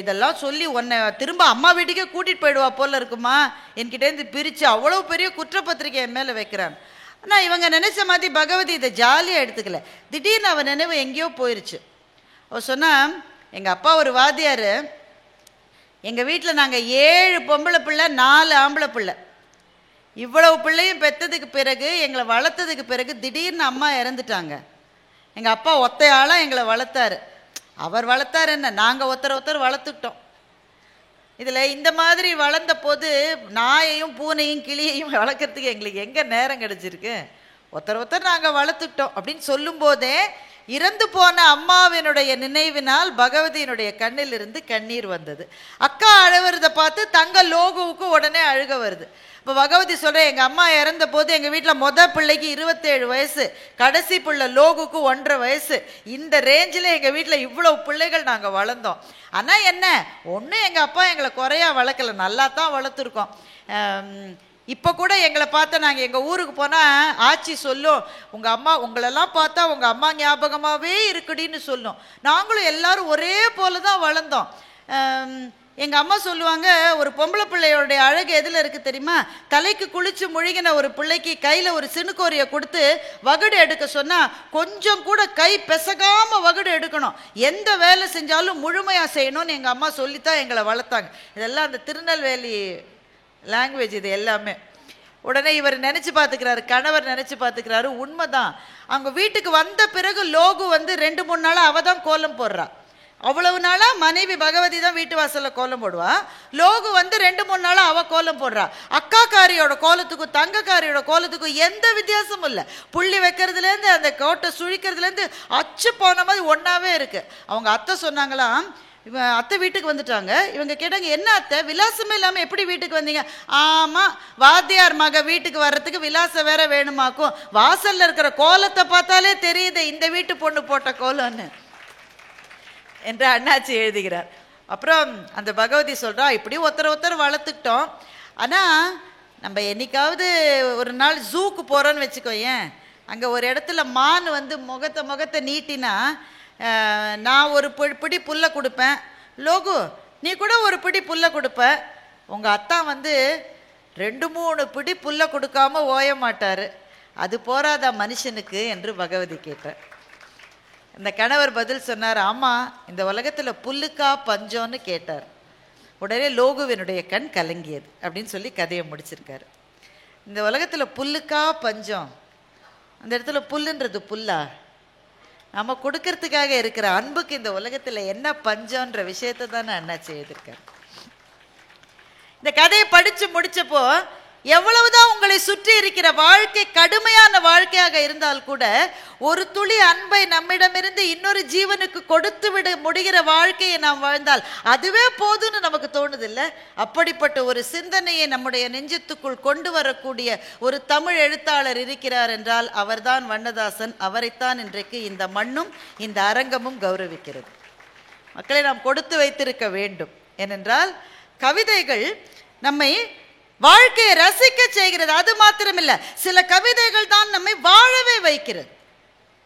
Speaker 1: இதெல்லாம் சொல்லி உன்னை திரும்ப அம்மா வீட்டுக்கே கூட்டிகிட்டு போயிடுவா போல இருக்குமா, என்கிட்டேருந்து பிரித்து அவ்வளோ பெரிய குற்றப்பத்திரிக்கை என் மேலே வைக்கிறான். ஆனால் இவங்க நினச்ச மாதிரி பகவதி இதை ஜாலியாக எடுத்துக்கல. திடீர்னு அவன் நினைவு எங்கேயோ போயிடுச்சு. அவள் சொன்னால், எங்கள் அப்பா ஒரு வாத்தியார், எங்கள் வீட்டில் நாங்கள் 7 பொம்பளை பிள்ளை 4 ஆம்பளை பிள்ளை, இவ்வளவு பிள்ளையும் பெற்றதுக்கு பிறகு எங்களை வளர்த்ததுக்கு பிறகு திடீர்னு அம்மா இறந்துட்டாங்க. எங்கள் அப்பா ஒத்தையாளாக எங்களை வளர்த்தாரு. அவர் வளர்த்தாரு என்ன, நாங்கள் ஒருத்தர் வளர்த்துக்கிட்டோம். இதில் இந்த மாதிரி வளர்ந்த போது நாயையும் பூனையும் கிளியையும் வளர்க்குறதுக்கு எங்களுக்கு எங்கே நேரம் கிடச்சிருக்கு, ஒருத்தர் நாங்கள் வளர்த்துக்கிட்டோம் அப்படின்னு சொல்லும்போதே இறந்து போன அம்மாவினுடைய நினைவினால் பகவதியினுடைய கண்ணிலிருந்து கண்ணீர் வந்தது. அக்கா அழுவுறதை பார்த்து தங்க லோகுவுக்கு உடனே அழுக வருது. இப்போ பகவதி சொல்கிறேன், எங்கள் அம்மா இறந்த போது எங்கள் வீட்டில் மொதல் பிள்ளைக்கு 27 வயசு, கடைசி பிள்ளை லோகுக்கு 1.5 வயசு. இந்த ரேஞ்சில் எங்கள் வீட்டில் இவ்வளோ பிள்ளைகள் நாங்கள் வளர்ந்தோம். ஆனால் என்ன ஒன்றும் எங்கள் அப்பா எங்களை குறையா வளர்க்கலை, நல்லா தான் வளர்த்துருக்கோம். இப்போ கூட எங்களை பார்த்தா நாங்கள் எங்கள் ஊருக்கு போனால் ஆச்சி சொல்லும், உங்கள் அம்மா உங்களெல்லாம் பார்த்தா உங்கள் அம்மா ஞாபகமாகவே இருக்குடின்னு சொல்லும். நாங்களும் எல்லாரும் ஒரே போல தான் வளர்ந்தோம். எங்கள் அம்மா சொல்லுவாங்க, ஒரு பொம்பளை பிள்ளையோடைய அழகு எதில் இருக்குது தெரியுமா, தலைக்கு குளித்து முழுகின ஒரு பிள்ளைக்கு கையில் ஒரு சினுக்கோரியை கொடுத்து வகுடு எடுக்க சொன்னால் கொஞ்சம் கூட கை பெசகாமல் வகுடு எடுக்கணும், எந்த வேலை செஞ்சாலும் முழுமையாக செய்யணும்னு எங்கள் அம்மா சொல்லித்தான் எங்களை வளர்த்தாங்க. இதெல்லாம் அந்த திருநெல்வேலி லாங்குவேஜ் இது எல்லாமே. உடனே இவர் நினச்சி பார்த்துக்கிறாரு, கணவர் நினச்சி பார்த்துக்கிறாரு, உண்மைதான். அவங்க வீட்டுக்கு வந்த பிறகு லோகு 2-3 நாளாக அவள் தான் கோலம் போடுறா. அவ்வளவு நாளாக மனைவி பகவதி தான் வீட்டு வாசலில் கோலம் போடுவா. லோகு 2-3 நாளாக அவள் கோலம் போடுறா. அக்காக்காரியோட கோலத்துக்கும் தங்கக்காரியோட கோலத்துக்கும் எந்த வித்தியாசமும் இல்லை. புள்ளி வைக்கிறதுலேருந்து அந்த கோட்டை சுழிக்கிறதுலேருந்து அச்சு போன மாதிரி ஒன்றாவே இருக்குது. அவங்க அத்தை சொன்னாங்களாம், இவன் அத்தை வீட்டுக்கு வந்துட்டாங்க. இவங்க கேட்டாங்க, என்ன அத்தை விலாசமே இல்லாமல் எப்படி வீட்டுக்கு வந்தீங்க? ஆமாம், வாத்தியார் மக வீட்டுக்கு வர்றதுக்கு விலாசம் வேற வேணுமாக்கும், வாசலில் இருக்கிற கோலத்தை பார்த்தாலே தெரியுது இந்த வீட்டு பொண்ணு போட்ட கோலம்னு என்று அண்ணாச்சி எழுதுகிறார். அப்புறம் அந்த பகவதி சொல்கிறா, இப்படி ஒருத்தர் வளர்த்துக்கிட்டோம். ஆனால் நம்ம என்னைக்காவது ஒரு நாள் ஜூக்கு போகிறோன்னு வச்சுக்கோயேன், அங்கே ஒரு இடத்துல மான் முகத்தை நீட்டினா நான் ஒரு பிடி புல்லை கொடுப்பேன், லோகு நீ கூட ஒரு பிடி புல்லை கொடுப்ப. உங்கள் அத்தா 2-3 பிடி புல்லை கொடுக்காம ஓய மாட்டார், அது போராதா மனுஷனுக்கு என்று பகவதி கேட்டார். இந்த கணவர் பதில் சொன்னார், ஆமாம் இந்த உலகத்தில் புல்லுக்கா பஞ்சம்னு கேட்டார். உடனே லோகுவினுடைய கண் கலங்கியது அப்படின்னு சொல்லி கதையை முடிச்சிருக்காரு. இந்த உலகத்தில் புல்லுக்கா பஞ்சம், அந்த இடத்துல புல்லுன்றது புல்லா? நம்ம கொடுக்கறதுக்காக இருக்கிற அன்புக்கு இந்த உலகத்தில் என்ன பஞ்சம்ன்ற விஷயத்தை தானே அண்ணாச்சி எழுதியிருக்காரு. இந்த கதையை படித்து முடிச்சப்போ, எவ்வளவுதான் உங்களை சுற்றி இருக்கிற வாழ்க்கை கடுமையான வாழ்க்கையாக இருந்தால் கூட ஒரு துளி அன்பை நம்மிடமிருந்து இன்னொரு ஜீவனுக்கு கொடுத்து விட முடிகிற வாழ்க்கையை நாம் வாழ்ந்தால் அதுவே போதும்னு நமக்கு தோணுதில்லை? அப்படிப்பட்ட ஒரு சிந்தனையை நம்முடைய நெஞ்சத்துக்குள் கொண்டு வரக்கூடிய ஒரு தமிழ் எழுத்தாளர் இருக்கிறார் என்றால் அவர்தான் வண்ணதாசன். அவரைத்தான் இன்றைக்கு இந்த மண்ணும் இந்த அரங்கமும் கௌரவிக்கிறது. மக்களை நாம் கொடுத்து வைத்திருக்க வேண்டும். ஏனென்றால் கவிதைகள் நம்மை வாழ்க்கையை ரசிக்க செய்கிறது. அது மாத்திரமில்லை, சில கவிதைகள் தான் நம்மை வாழவே வைக்கிறது.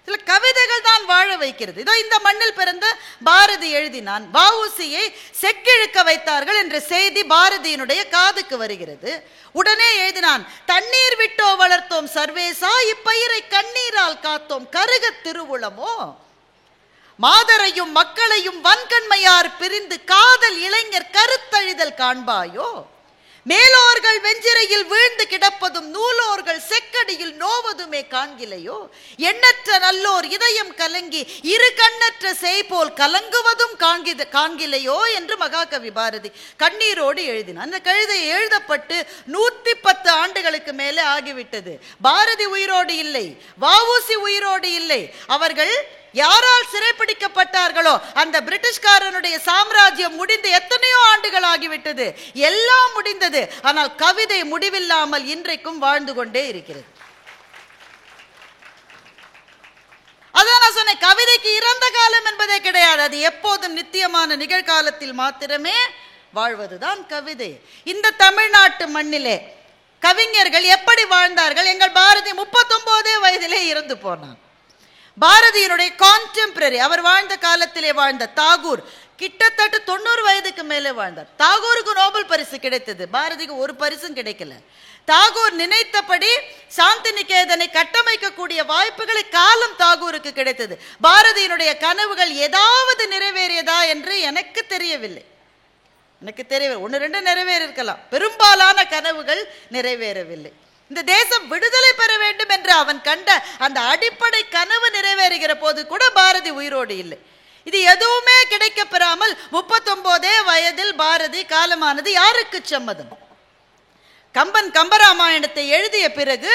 Speaker 1: சில கவிதைகள் தான் வாழ வைக்கிறது. இதோ இந்த மண்ணில் பிறந்த பாரதி எழுதினான், வஉசியை செக்கிழுக்க வைத்தார்கள் என்ற செய்தி பாரதியினுடைய காதுக்கு வருகிறது. உடனே எழுதினான், தண்ணீர் விட்டோ வளர்த்தோம் சர்வேசா, இப்பயிரை கண்ணீரால் காத்தோம் கருக திருவுளமோ, மாதரையும் மக்களையும் வன்கண்மையார் பிரிந்து காதல் இளைஞர் கருத்தழிதல் காண்பாயோ, மேலோர்கள் வெஞ்சிரையில் வீழ்ந்து கிடப்பதும் நூலோர்கள் செக்கடியில் நோவதுமே காண்கிலையோ, எண்ணற்ற நல்லோர் இதயம் கலங்கி இரு கண்ணற்ற செய்போல் கலங்குவதும் காண்கிலையோ என்று மகாகவி பாரதி கண்ணீரோடு எழுதினார். அந்த கவிதை எழுதப்பட்டு 110 ஆண்டுகளுக்கு மேலே ஆகிவிட்டது. பாரதி உயிரோடு இல்லை, வஉசி உயிரோடு இல்லை. அவர்கள் யாரால் சிறைப்பிடிக்கப்பட்டார்களோ அந்த பிரிட்டிஷ்காரனுடைய சாம்ராஜ்யம் முடிந்து எத்தனையோ ஆண்டுகள் ஆகிவிட்டது. எல்லாம் முடிந்தது. ஆனால் கவிதை முடிவில்லாமல் இன்றைக்கும் வாழ்ந்து கொண்டே இருக்கிறது. அதான் நான் சொன்னேன், கவிதைக்கு இறந்த காலம் என்பதே கிடையாது. அது எப்போதும் நித்தியமான நிகழ்காலத்தில் மாத்திரமே வாழ்வதுதான் கவிதை. இந்த தமிழ்நாட்டு மண்ணிலே கவிஞர்கள் எப்படி வாழ்ந்தார்கள்? எங்கள் பாரதி 39 வயதிலே இறந்து போனார். பாரதியினுடைய கான்டெம்பரரி, அவர் வாழ்ந்த காலத்திலே வாழ்ந்த தாகூர் கிட்டத்தட்ட 90 வயதுக்கு மேலே வாழ்ந்தார். தாகூருக்கு நோபல் பரிசு கிடைத்தது, பாரதிக்கு ஒரு பரிசும் கிடைக்கல. தாகூர் நினைத்தபடி சாந்தி நிகேதனை கட்டமைக்கக்கூடிய வாய்ப்புகளை காலம் தாகூருக்கு கிடைத்தது. பாரதியினுடைய கனவுகள் ஏதாவது நிறைவேறியதா என்று எனக்கு தெரியவில்லை. ஒன்று ரெண்டு நிறைவேறி இருக்கலாம், பெரும்பாலான கனவுகள் நிறைவேறவில்லை. இந்த தேசம் விடுதலை பெற வேண்டும் என்று அவன் கண்ட அந்த அடிப்படை கனவு நிறைவேறுகிற போது கூட பாரதி உயிரோடு இல்லை. இது எதுவுமே கிடைக்க பெறாமல் 39 வயதில் பாரதி காலமானது யாருக்கு சம்மதம்? கம்பன் கம்பராமாயணத்தை எழுதிய பிறகு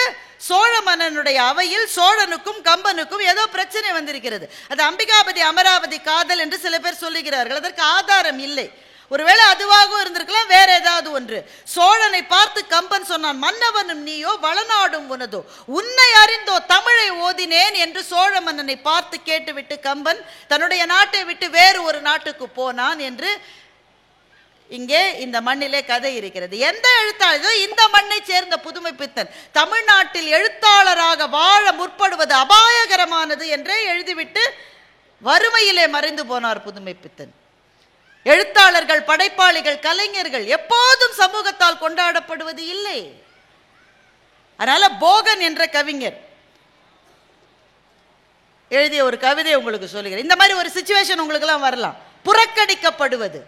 Speaker 1: சோழ மன்னனுடைய அவையில் சோழனுக்கும் கம்பனுக்கும் ஏதோ பிரச்சனை வந்திருக்கிறது. அது அம்பிகாபதி அமராவதி காதல் என்று சில பேர் சொல்லுகிறார்கள். அதற்கு ஆதாரம் இல்லை. ஒருவேளை அதுவாகவும் இருந்திருக்கலாம், வேற ஏதாவது ஒன்று. சோழனை பார்த்து கம்பன் சொன்னான், மன்னவனும் நீயோ வளநாடும் உனதோ, உன்னை அறிந்தோ தமிழை ஓதினேன் என்று சோழ மன்னனை பார்த்து கேட்டுவிட்டு கம்பன் தன்னுடைய நாட்டை விட்டு வேறு ஒரு நாட்டுக்கு போனான் என்று இங்கே இந்த மண்ணிலே கதை இருக்கிறது. எந்த எழுத்தாளரோ இந்த மண்ணை சேர்ந்த புதுமை பித்தன் தமிழ்நாட்டில் எழுத்தாளராக வாழ முற்படுவது அபாயகரமானது என்றே எழுதிவிட்டு வறுமையிலே மறைந்து போனார் புதுமை பித்தன். எழுத்தாளர்கள், படைப்பாளிகள், கலைஞர்கள் எப்போதும் சமூகத்தால் கொண்டாடப்படுவது இல்லை. அதனால போகன் என்ற கவிஞர் எழுதிய ஒரு கவிதை உங்களுக்கு சொல்லுகிறேன். இந்த மாதிரி ஒரு சிச்சுவேஷன் உங்களுக்கு எல்லாம் வரலாம். புறக்கணிக்கப்படுவது,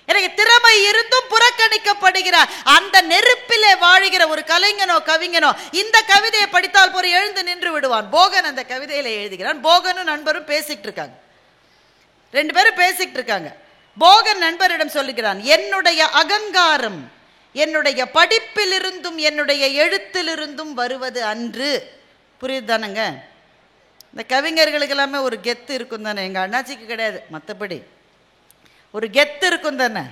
Speaker 1: எனக்கு திறமை இருந்தும் புறக்கணிக்கப்படுகிறார், அந்த நெருப்பிலே வாழுகிற ஒரு கலைஞனோ கவிஞனோ இந்த கவிதையை படித்தால் போற எழுந்து நின்று விடுவான். போகன் அந்த கவிதையில எழுதுகிறான். போகனும் நண்பரும் பேசிட்டு இருக்காங்க, 2 பேரும் பேசிட்டு இருக்காங்க. போகன் நண்பரிடம் சொல்லுகிறான், என்னுடைய அகங்காரம் என்னுடைய படிப்பிலிருந்தும் என்னுடைய எழுத்திலிருந்தும் வருவது அன்று. புரியுதுதானுங்க? இந்த கவிஞர்களுக்கு எல்லாமே ஒரு கெத்து இருக்கும் தானே, எங்கள் அண்ணாச்சிக்கு கிடையாது, மற்றபடி ஒரு கெத்து இருக்கும் தானே.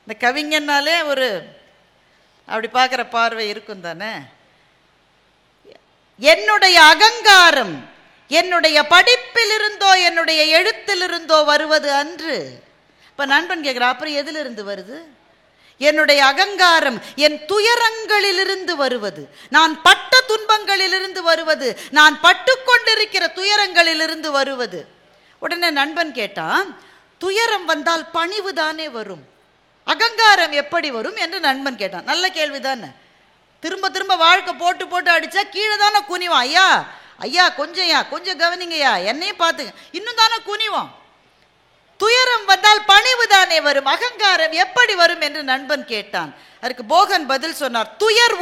Speaker 1: இந்த கவிஞனாலே ஒரு அப்படி பார்க்குற பார்வை இருக்கும் தானே. என்னுடைய அகங்காரம் என்னுடைய படிப்பிலிருந்தோ என்னுடைய எழுத்திலிருந்தோ வருவது அன்று. இப்போ நண்பன் கேட்குறா, அப்புறம் எதிலிருந்து வருது? என்னுடைய அகங்காரம் என் துயரங்களிலிருந்து வருவது, நான் பட்ட துன்பங்களிலிருந்து வருவது, நான் பட்டுக்கொண்டிருக்கிற துயரங்களிலிருந்து வருவது. உடனே நண்பன் கேட்டான், துயரம் வந்தால் பணிவு தானே வரும், அகங்காரம் எப்படி வரும் என்று நண்பன் கேட்டான். நல்ல கேள்விதானே. திரும்ப திரும்ப வாழ்க்கை போட்டு போட்டு அடிச்சா கீழே தானே குனிவான். ஐயா ஐயா கொஞ்சம் கவனிங்கய்யா, என்னையும் பார்த்துங்க, இன்னும் தானே குனிவான். துயரம் வந்தால் பணிவு தானே வரும், அகங்காரம் எப்படி வரும் என்று நண்பன் கேட்டான். அதற்கு போகன் பதில் சொன்னார், துயர்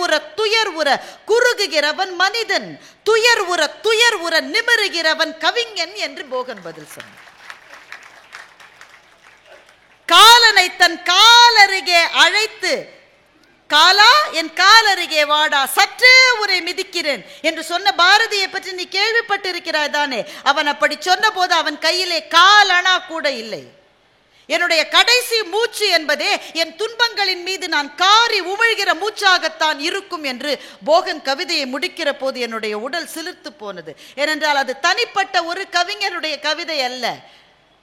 Speaker 1: உற குறுகுகிறவன் மனிதன், துயர் உற நிமிருகிறவன் கவிஞன் என்று போகன் பதில் சொன்னார். காலனை தன் காலருகே அழைத்து, காலா என் காலருகே வாடா, சற்றே உரை மிதிக்கிறேன் என்று சொன்ன பாரதியை பற்றி நீ கேள்விப்பட்டிருக்கிறாய் தானே. அவன் அப்படி சொன்ன போது அவன் கையிலே காலணா கூட இல்லை. என்னுடைய கடைசி மூச்சு என்பதே என் துன்பங்களின் மீது நான் காரி உமிழ்கிற மூச்சாகத்தான் இருக்கும் என்று போகன் கவிதையை முடிக்கிற போது என்னுடைய உடல் சிலிர்த்து போனது. ஏனென்றால் அது தனிப்பட்ட ஒரு கவிஞருடைய கவிதை அல்ல.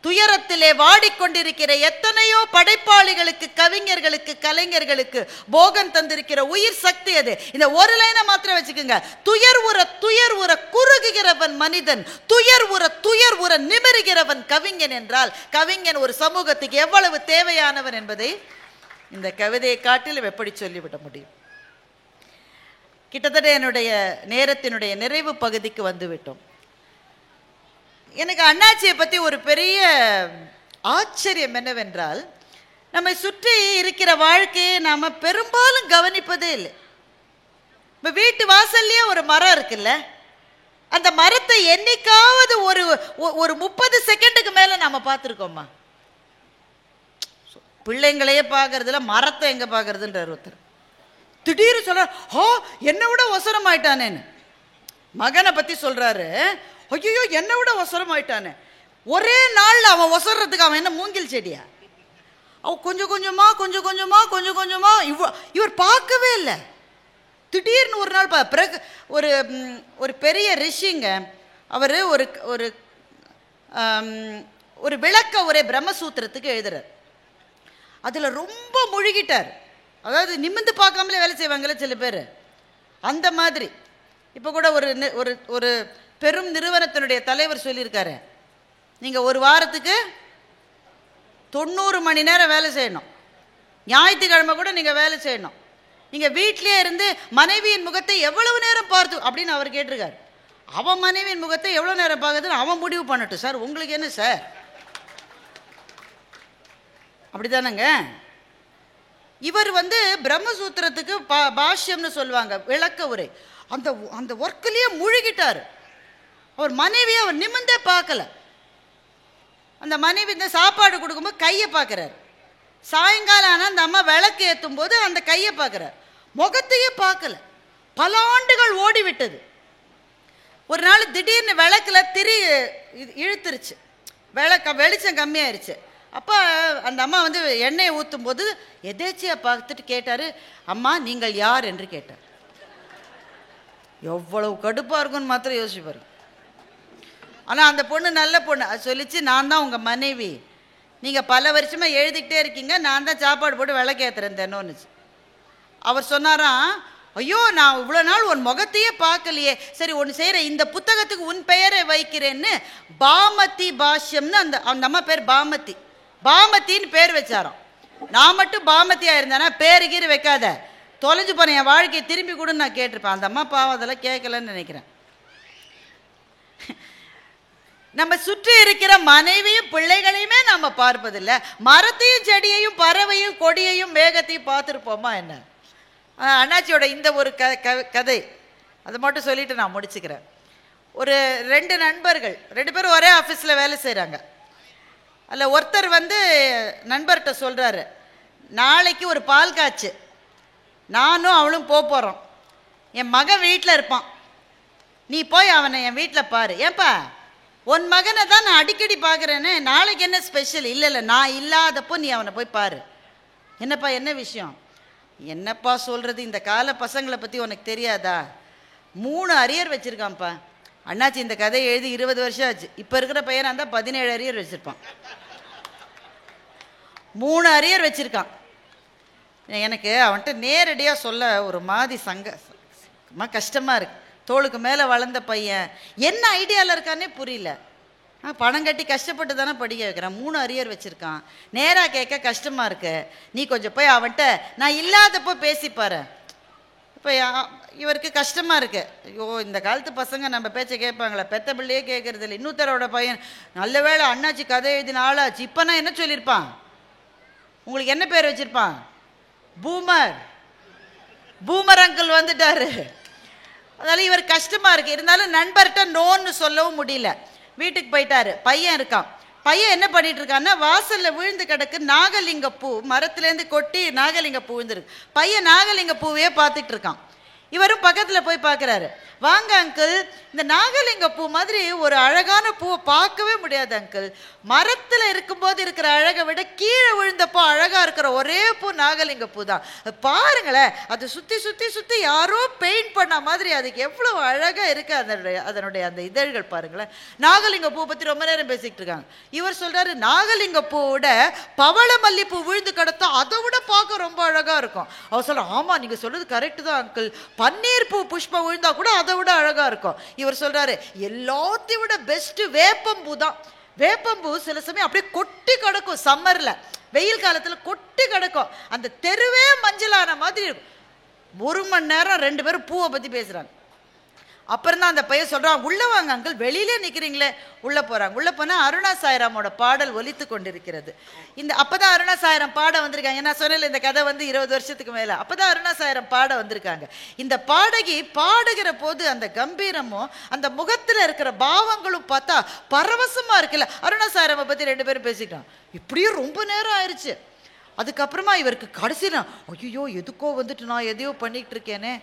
Speaker 1: துயரத்திலே வாடிக்கொண்டிருக்கிற எத்தனையோ படைப்பாளிகளுக்கு, கவிஞர்களுக்கு, கலைஞர்களுக்கு போகன் தந்திருக்கிற உயிர் சக்தி அது. இந்த ஒரு லைனை மாத்திரம் வச்சுக்கோங்க. துயர் உற குறுகுகிறவன் மனிதன், துயர் உற நிமிருகிறவன் கவிஞன் என்றால் கவிஞன் ஒரு சமூகத்துக்கு எவ்வளவு தேவையானவன் என்பதை இந்த கவிதையை காட்டிலும் எப்படி சொல்லிவிட முடியும். கிட்டத்தட்ட என்னுடைய நேரத்தினுடைய நிறைவு பகுதிக்கு வந்துவிட்டோம். எனக்கு அண்ணாச்சியை பற்றி ஒரு பெரிய ஆச்சரியம் என்னவென்றால், நம்மை சுற்றி இருக்கிற வாழ்க்கையை நாம் பெரும்பாலும் கவனிப்பதே இல்லை. இப்போ வீட்டு வாசல்லையே ஒரு மரம் இருக்குல்ல, அந்த மரத்தை என்னைக்காவது ஒரு 30 செகண்டுக்கு மேலே நாம் பார்த்துருக்கோமா? பிள்ளைங்களையே பார்க்கறதுல மரத்தை எங்கே பார்க்கறதுன்றார் ஒருத்தர். திடீர்னு சொல்கிறார், ஹோ என்னை விட ஒசரமாயிட்டானேன்னு. மகனை பற்றி சொல்கிறாரு, ஐயோ என்னை விட ஒசரமாயிட்டானே. ஒரே நாளில் அவன் ஒசறதுக்கு அவன் என்ன மூங்கில் செடியா? அவன் கொஞ்சம் கொஞ்சமா இவர் பார்க்கவே இல்லை. திடீர்னு ஒரு நாள் பிறகு ஒரு பெரிய ரிஷிங்க, அவர் ஒரு விளக்க உரை பிரம்மசூத்திரத்துக்கு எழுதுறார். அதில் ரொம்ப முழுகிட்டார். அதாவது நிமிந்து பார்க்காமலே வேலை செய்வாங்கல்ல சில பேர், அந்த மாதிரி. இப்போ கூட ஒரு ஒரு பெரும் நிறுவனத்தினுடைய தலைவர் சொல்லியிருக்காரு, நீங்கள் ஒரு வாரத்துக்கு 90 மணி நேரம் வேலை செய்யணும், ஞாயிற்றுக்கிழமை கூட நீங்கள் வேலை செய்யணும், நீங்கள் வீட்டிலே இருந்து மனைவியின் முகத்தை எவ்வளவு நேரம் பார்த்து அப்படின்னு அவர் கேட்டிருக்காரு. அவன் மனைவியின் முகத்தை எவ்வளோ நேரம் பார்க்குறதுன்னு அவன் முடிவு பண்ணட்டும் சார், உங்களுக்கு என்ன சார், அப்படி தானேங்க. இவர் பிரம்மசூத்திரத்துக்கு பாஷ்யம்னு சொல்லுவாங்க, விளக்க உரை, அந்த அந்த ஒர்க்கிலேயே முழுகிட்டார். அவர் மனைவியை அவர் நிமிந்தே பார்க்கல. அந்த மனைவி இந்த சாப்பாடு கொடுக்கும்போது கையை பார்க்குறாரு, சாயங்காலம் ஆனால் அந்த அம்மா விளக்கு ஏற்றும் போது அந்த கையை பார்க்குறார், முகத்தையே பார்க்கல. பல ஆண்டுகள் ஓடிவிட்டது. ஒரு நாள் திடீர்னு விளக்கில் திரி இழுத்துருச்சு, வெளிச்சம் கம்மியாயிருச்சு. அப்போ அந்த அம்மா எண்ணெயை ஊற்றும் போது எதேச்சியாக பார்த்துட்டு கேட்டார், அம்மா நீங்கள் யார் என்று கேட்டார். எவ்வளவு கடுப்பாக இருக்குன்னு மாத்திரம் யோசிப்பார். ஆனால் அந்த பொண்ணு நல்ல பொண்ணு, அது சொல்லிச்சு, நான் தான் உங்கள் மனைவி, நீங்கள் பல வருஷமாக எழுதிக்கிட்டே இருக்கீங்க, நான் தான் சாப்பாடு போட்டு விளக்கேற்றுறேன் தென்னோன்னுச்சு. அவர் சொன்னாராம், ஐயோ நான் இவ்வளோ நாள் உன் முகத்தையே பார்க்கலையே, சரி ஒன்று செய்கிறேன், இந்த புத்தகத்துக்கு உன் பெயரை வைக்கிறேன்னு பாமதி பாஷ்யம்னு அந்த அம்மா பேர் பாமதி, பாமத்தின்னு பேர் வச்சாராம். நான் மட்டும் பாமதியாக இருந்தேன்னா பேரு கீறு வைக்காத, தொலைஞ்சு போன என் வாழ்க்கையை திரும்பி கூடன்னு நான் கேட்டிருப்பேன். அந்த அம்மா பாவம் அதெல்லாம் கேட்கலன்னு நினைக்கிறேன். நம்ம சுற்றி இருக்கிற மனைவியும் பிள்ளைகளையுமே நம்ம பார்ப்பதில்லை, மரத்தையும் செடியையும் பறவையும் கொடியையும் மேகத்தையும் பார்த்துருப்போமா என்ன? அண்ணாச்சியோட இந்த ஒரு கதை அதை மட்டும் சொல்லிட்டு நான் முடிச்சுக்கிறேன். ஒரு 2 நண்பர்கள், 2 பேரும் ஒரே ஆஃபீஸில் வேலை செய்கிறாங்க. அதில் ஒருத்தர் நண்பர்கிட்ட சொல்கிறாரு, நாளைக்கு ஒரு பால் காய்ச்சு, நானும் அவளும் போகிறோம், என் மகன் வீட்டில் இருப்பான், நீ போய் அவனை என் வீட்டில் பாரு. ஏன்பா உன் மகனை தான் நான் அடிக்கடி பார்க்குறேன்னு, நாளைக்கு என்ன ஸ்பெஷல்? இல்லை நான் இல்லாதப்போ நீ அவனை போய் பாரு. என்னப்பா என்ன விஷயம்? என்னப்பா சொல்கிறது, இந்த கால பசங்களை பற்றி உனக்கு தெரியாதா? 3 அரியர் வச்சுருக்கான்ப்பா. அண்ணாச்சி இந்த கதையை எழுதி 20 வருஷம் ஆச்சு. இப்போ இருக்கிற பையனாக இருந்தால் 17 அரியர் வச்சுருப்பான். 3 அரியர் வச்சுருக்கான். எனக்கு அவன்கிட்ட நேரடியாக சொல்ல ஒரு மாதிரி கஷ்டமாக இருக்குது. தோளுக்கு மேலே வளர்ந்த பையன் என்ன ஐடியாவில் இருக்கானே புரியல. பணம் கட்டி கஷ்டப்பட்டு தானே படிக்க வைக்கிறான், 3 அரியர் வச்சுருக்கான். நேராக கேட்க கஷ்டமாக இருக்கு, நீ கொஞ்சம் போய் அவன்கிட்ட நான் இல்லாதப்போ பேசிப்பாரு. இப்போ இவருக்கு கஷ்டமாக இருக்கு, ஐயோ இந்த காலத்து பசங்க நம்ம பேச்சை கேட்பாங்களா, பெத்த பிள்ளையே கேட்கறது இல்லை. இன்னொருத்தரோட பையன், நல்ல வேளை அண்ணாச்சி கதை எழுதின ஆளாச்சு, இப்போ நான் என்ன சொல்லியிருப்பான், உங்களுக்கு என்ன பேர் வச்சுருப்பான், பூமர், பூமர் அங்கிள் வந்துட்டாரு. அதனால இவர் கஷ்டமாக இருக்குது. இருந்தாலும் நண்பர்கிட்ட நோன்னு சொல்லவும் முடியல. வீட்டுக்கு போயிட்டாரு. பையன் இருக்கான். பையன் என்ன பண்ணிட்டு இருக்கான்னா, வாசலில் விழுந்து கிடக்கு நாகலிங்க பூ, மரத்துலேருந்து கொட்டி நாகலிங்க பூ விழுந்துருக்கு. பையன் நாகலிங்க பூவையே பார்த்துட்டு இருக்கான். இவரும் பக்கத்தில் போய் பார்க்குறாரு. வாங்க அங்கிள், இந்த நாகலிங்க பூ மாதிரி ஒரு அழகான பூவை பார்க்கவே முடியாது அங்கிள், மரத்தில் இருக்கும்போது இருக்கிற அழகை விட கீழே விழுந்தப்போ அழகாக இருக்கிற ஒரே பூ நாகலிங்க பூ தான். பாருங்களேன், அது சுற்றி சுற்றி சுற்றி யாரோ பெயிண்ட் பண்ண மாதிரி அதுக்கு எவ்வளோ அழகாக இருக்குது அதனுடைய அந்த இதழ்கள் பாருங்களேன். நாகலிங்க பூ பற்றி ரொம்ப நேரம் பேசிக்கிட்டு இருக்காங்க. இவர் சொல்கிறாரு, நாகலிங்க பூவோட பவள மல்லிப்பூ விழுந்து கிடத்தா அதை விட பார்க்க ரொம்ப அழகாக இருக்கும். அவர் சொல்கிறார், ஆமாம் நீங்கள் சொல்கிறது கரெக்டு தான் அங்கிள், பன்னீர் பூ புஷ்பம் விழுந்தா கூட அதை விட அழகா இருக்கும். இவர் சொல்றாரு, எல்லாத்தையும் விட பெஸ்ட் வேப்பம்பூ தான். வேப்பம்பூ சில சமயம் அப்படியே கொட்டி கிடக்கும், சம்மர்ல வெயில் காலத்துல கொட்டி கிடக்கும், அந்த தெருவே மஞ்சளான மாதிரி இருக்கும். 1 மணி நேரம் 2 பேரும் பூவை பத்தி பேசுறாங்க. அப்புறம் தான் அந்த பையன் சொல்றான், உள்ள வாங்க அங்கிள், வெளியிலே நிக்கிறீங்களே. உள்ள போறாங்க. உள்ள போனா அருணா சாய்ராமோட பாடல் ஒலித்து கொண்டிருக்கிறது. அப்பதான் அருணா சாய்ராம் பாட வந்திருக்காங்க. நான் சொன்னேன் இந்த கதை 20 வருஷத்துக்கு மேல. அப்பதான் அருணா சாய்ராம் பாட வந்திருக்காங்க. இந்த பாடகி பாடுகிற போது அந்த கம்பீரமும் அந்த முகத்துல இருக்கிற பாவங்களும் பார்த்தா பரவசமா இருக்குல்ல. அருணா சாய்ராமை பத்தி 2 பேரும் பேசிட்டான். இப்படியும் ரொம்ப நேரம் ஆயிடுச்சு. அதுக்கப்புறமா இவருக்கு கடைசியில், ஐயோ எதுக்கோ நான் எதையோ பண்ணிக்கிட்டு இருக்கேனே.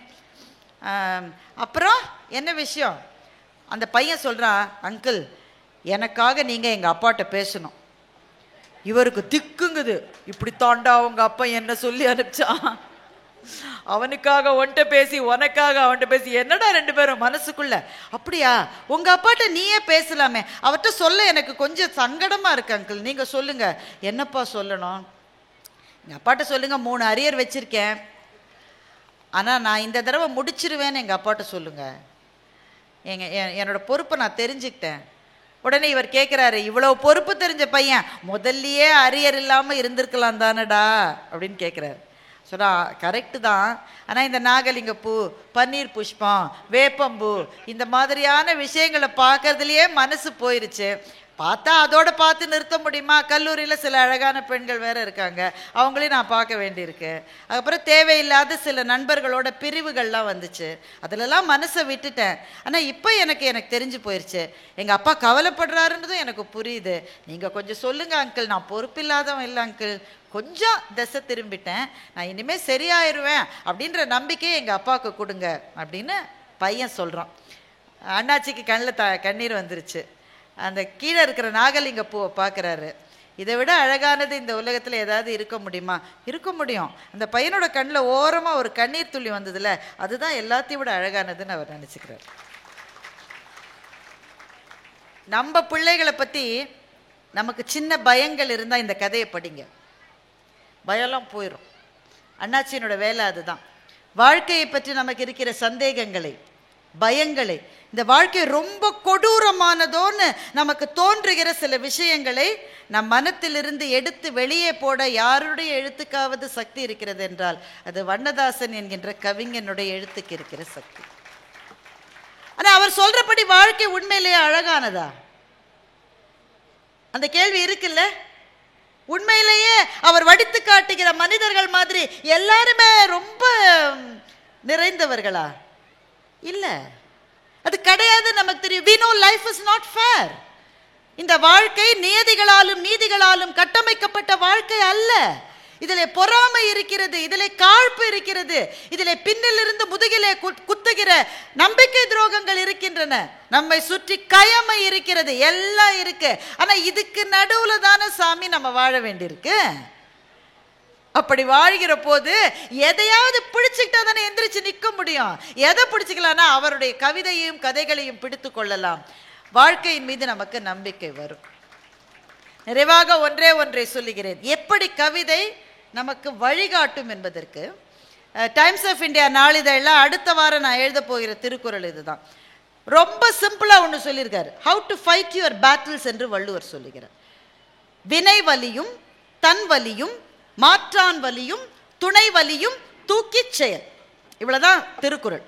Speaker 1: அப்புறம் என்ன விஷயம்? அந்த பையன் சொல்கிறான், அங்கிள் எனக்காக நீங்கள் எங்கள் அப்பாட்ட பேசணும். இவருக்கு திக்குங்குது, இப்படி தாண்டா அவங்க அப்பா என்ன சொல்லி அனுப்பிச்சான், அவனுக்காக ஒன்ட்ட பேசி உனக்காக அவன்கிட்ட பேசி, என்னடா 2 பேரும் மனசுக்குள்ள. அப்படியா, உங்கள் அப்பாட்ட நீயே பேசலாமே, அவர்கிட்ட சொல்ல எனக்கு கொஞ்சம் சங்கடமாக இருக்கு அங்கிள், நீங்கள் சொல்லுங்க. என்னப்பா சொல்லணும்? எங்கள் அப்பாட்ட சொல்லுங்கள் 3 அரியர் வச்சுருக்கேன், ஆனால் நான் இந்த தடவை முடிச்சிருவேன்னு எங்கள் அப்பாட்ட சொல்லுங்கள். என்னோட பொறுப்பை நான் தெரிஞ்சுக்கிட்டேன். உடனே இவர் கேட்குறாரு, இவ்வளோ பொறுப்பு தெரிஞ்ச பையன் முதல்லையே அரியர் இல்லாமல் இருந்திருக்கலாம் தானடா அப்படின்னு கேட்குறாரு. சொன்னா கரெக்டு தான், ஆனால் இந்த நாகலிங்க பூ, பன்னீர் புஷ்பம், வேப்பம்பூ இந்த மாதிரியான விஷயங்களை பார்க்கறதுலையே மனசு போயிருச்சு. பார்த்தா அதோட பார்த்து நிறுத்த முடியுமா? கல்லூரியில் சில அழகான பெண்கள் வேறு இருக்காங்க, அவங்களையும் நான் பார்க்க வேண்டியிருக்கு. அதுக்கப்புறம் தேவையில்லாத சில நண்பர்களோட பிரிவுகள்லாம் வந்துச்சு, அதிலெல்லாம் மனசை விட்டுட்டேன். ஆனால் இப்போ எனக்கு தெரிஞ்சு போயிடுச்சு, எங்கள் அப்பா கவலைப்படுறாருன்றதும் எனக்கு புரியுது. நீங்கள் கொஞ்சம் சொல்லுங்கள் அங்கிள், நான் பொறுப்பில்லாதவன் இல்லை அங்கிள், கொஞ்சம் திசை திரும்பிட்டேன், நான் இனிமேல் சரியாயிருவேன் அப்படின்ற நம்பிக்கையை எங்கள் அப்பாவுக்கு கொடுங்க அப்படின்னு பையன் சொல்கிறான். அண்ணாச்சிக்கு கண்ணில் கண்ணீர் வந்துருச்சு. அந்த கீழே இருக்கிற நாகலிங்க பூவை பார்க்குறாரு. இதை விட அழகானது இந்த உலகத்தில் ஏதாவது இருக்க முடியுமா? இருக்க முடியும். அந்த பையனோட கண்ணில் ஓரமாக ஒரு கண்ணீர் துளி வந்ததில்ல, அதுதான் எல்லாத்தையும் விட அழகானதுன்னு அவர் நினச்சிக்கிறார். நம்ம பிள்ளைகளை பற்றி நமக்கு சின்ன பயங்கள் இருந்தால் இந்த கதையை படிங்க, பயம்லாம் போயிடும். அண்ணாச்சியனோட வேலை அதுதான். வாழ்க்கையை பற்றி நமக்கு இருக்கிற சந்தேகங்களை, பயங்களை, இந்த வாழ்க்கை ரொம்ப கொடூரமானதோன்னு நமக்கு தோன்றுகிற சில விஷயங்களை நம் மனத்திலிருந்து எடுத்து வெளியே போட யாருடைய எழுத்துக்காவது சக்தி இருக்கிறது என்றால் அது வண்ணதாசன் என்கின்ற கவிஞனுடைய எழுத்துக்கு இருக்கிற சக்தி. ஆனால் அவர் சொல்றபடி வாழ்க்கை உண்மையிலேயே அழகானதா? அந்த கேள்வி இருக்குல்ல. உண்மையிலேயே அவர் வடித்து காட்டுகிற மனிதர்கள் மாதிரி எல்லாருமே ரொம்ப நிறைந்தவர்களா? இல்லை, அது கிடையாது. நமக்கு தெரியும். we know life is not fair. இந்த வாழ்க்கை நியதிகளாலும் நீதிகளாலும் கட்டமைக்கப்பட்ட வாழ்க்கை அல்ல. இதிலே பொறாமை இருக்கிறது, இதிலே காழ்ப்பு இருக்கிறது, இதிலே பின்னிலிருந்து முதுகிலே குத்துகிற நம்பிக்கை துரோகங்கள் இருக்கின்றன, நம்மை சுற்றி கயமை இருக்கிறது, எல்லாம் இருக்கு. ஆனா இதுக்கு நடுவுல தானே சாமி நம்ம வாழ வேண்டியிருக்கு. அப்படி வாழ்கிற போது எதையாவது பிடிச்சுக்கிட்டா தானே எந்திரிச்சு நிற்க முடியும். எதை பிடிச்சிக்கலாம்னா அவருடைய கவிதையும் கதைகளையும் பிடித்து கொள்ளலாம். வாழ்க்கையின் மீது நமக்கு நம்பிக்கை வரும். நிறைவாக ஒன்றை சொல்லுகிறேன், எப்படி கவிதை நமக்கு வழிகாட்டும் என்பதற்கு. டைம்ஸ் ஆஃப் இந்தியா நாளிதழில் அடுத்த வாரம் நான் எழுத போகிற திருக்குறள் இதுதான். ரொம்ப சிம்பிளா ஒன்று சொல்லியிருக்காரு, how to fight your battles என்று வள்ளுவர் சொல்லுகிறார். வினை வலியும் தன் வலியும் மாற்றான் வலியும் துணை வலியும் தூக்கி செயல், இவ்வளவுதான் திருக்குறள்.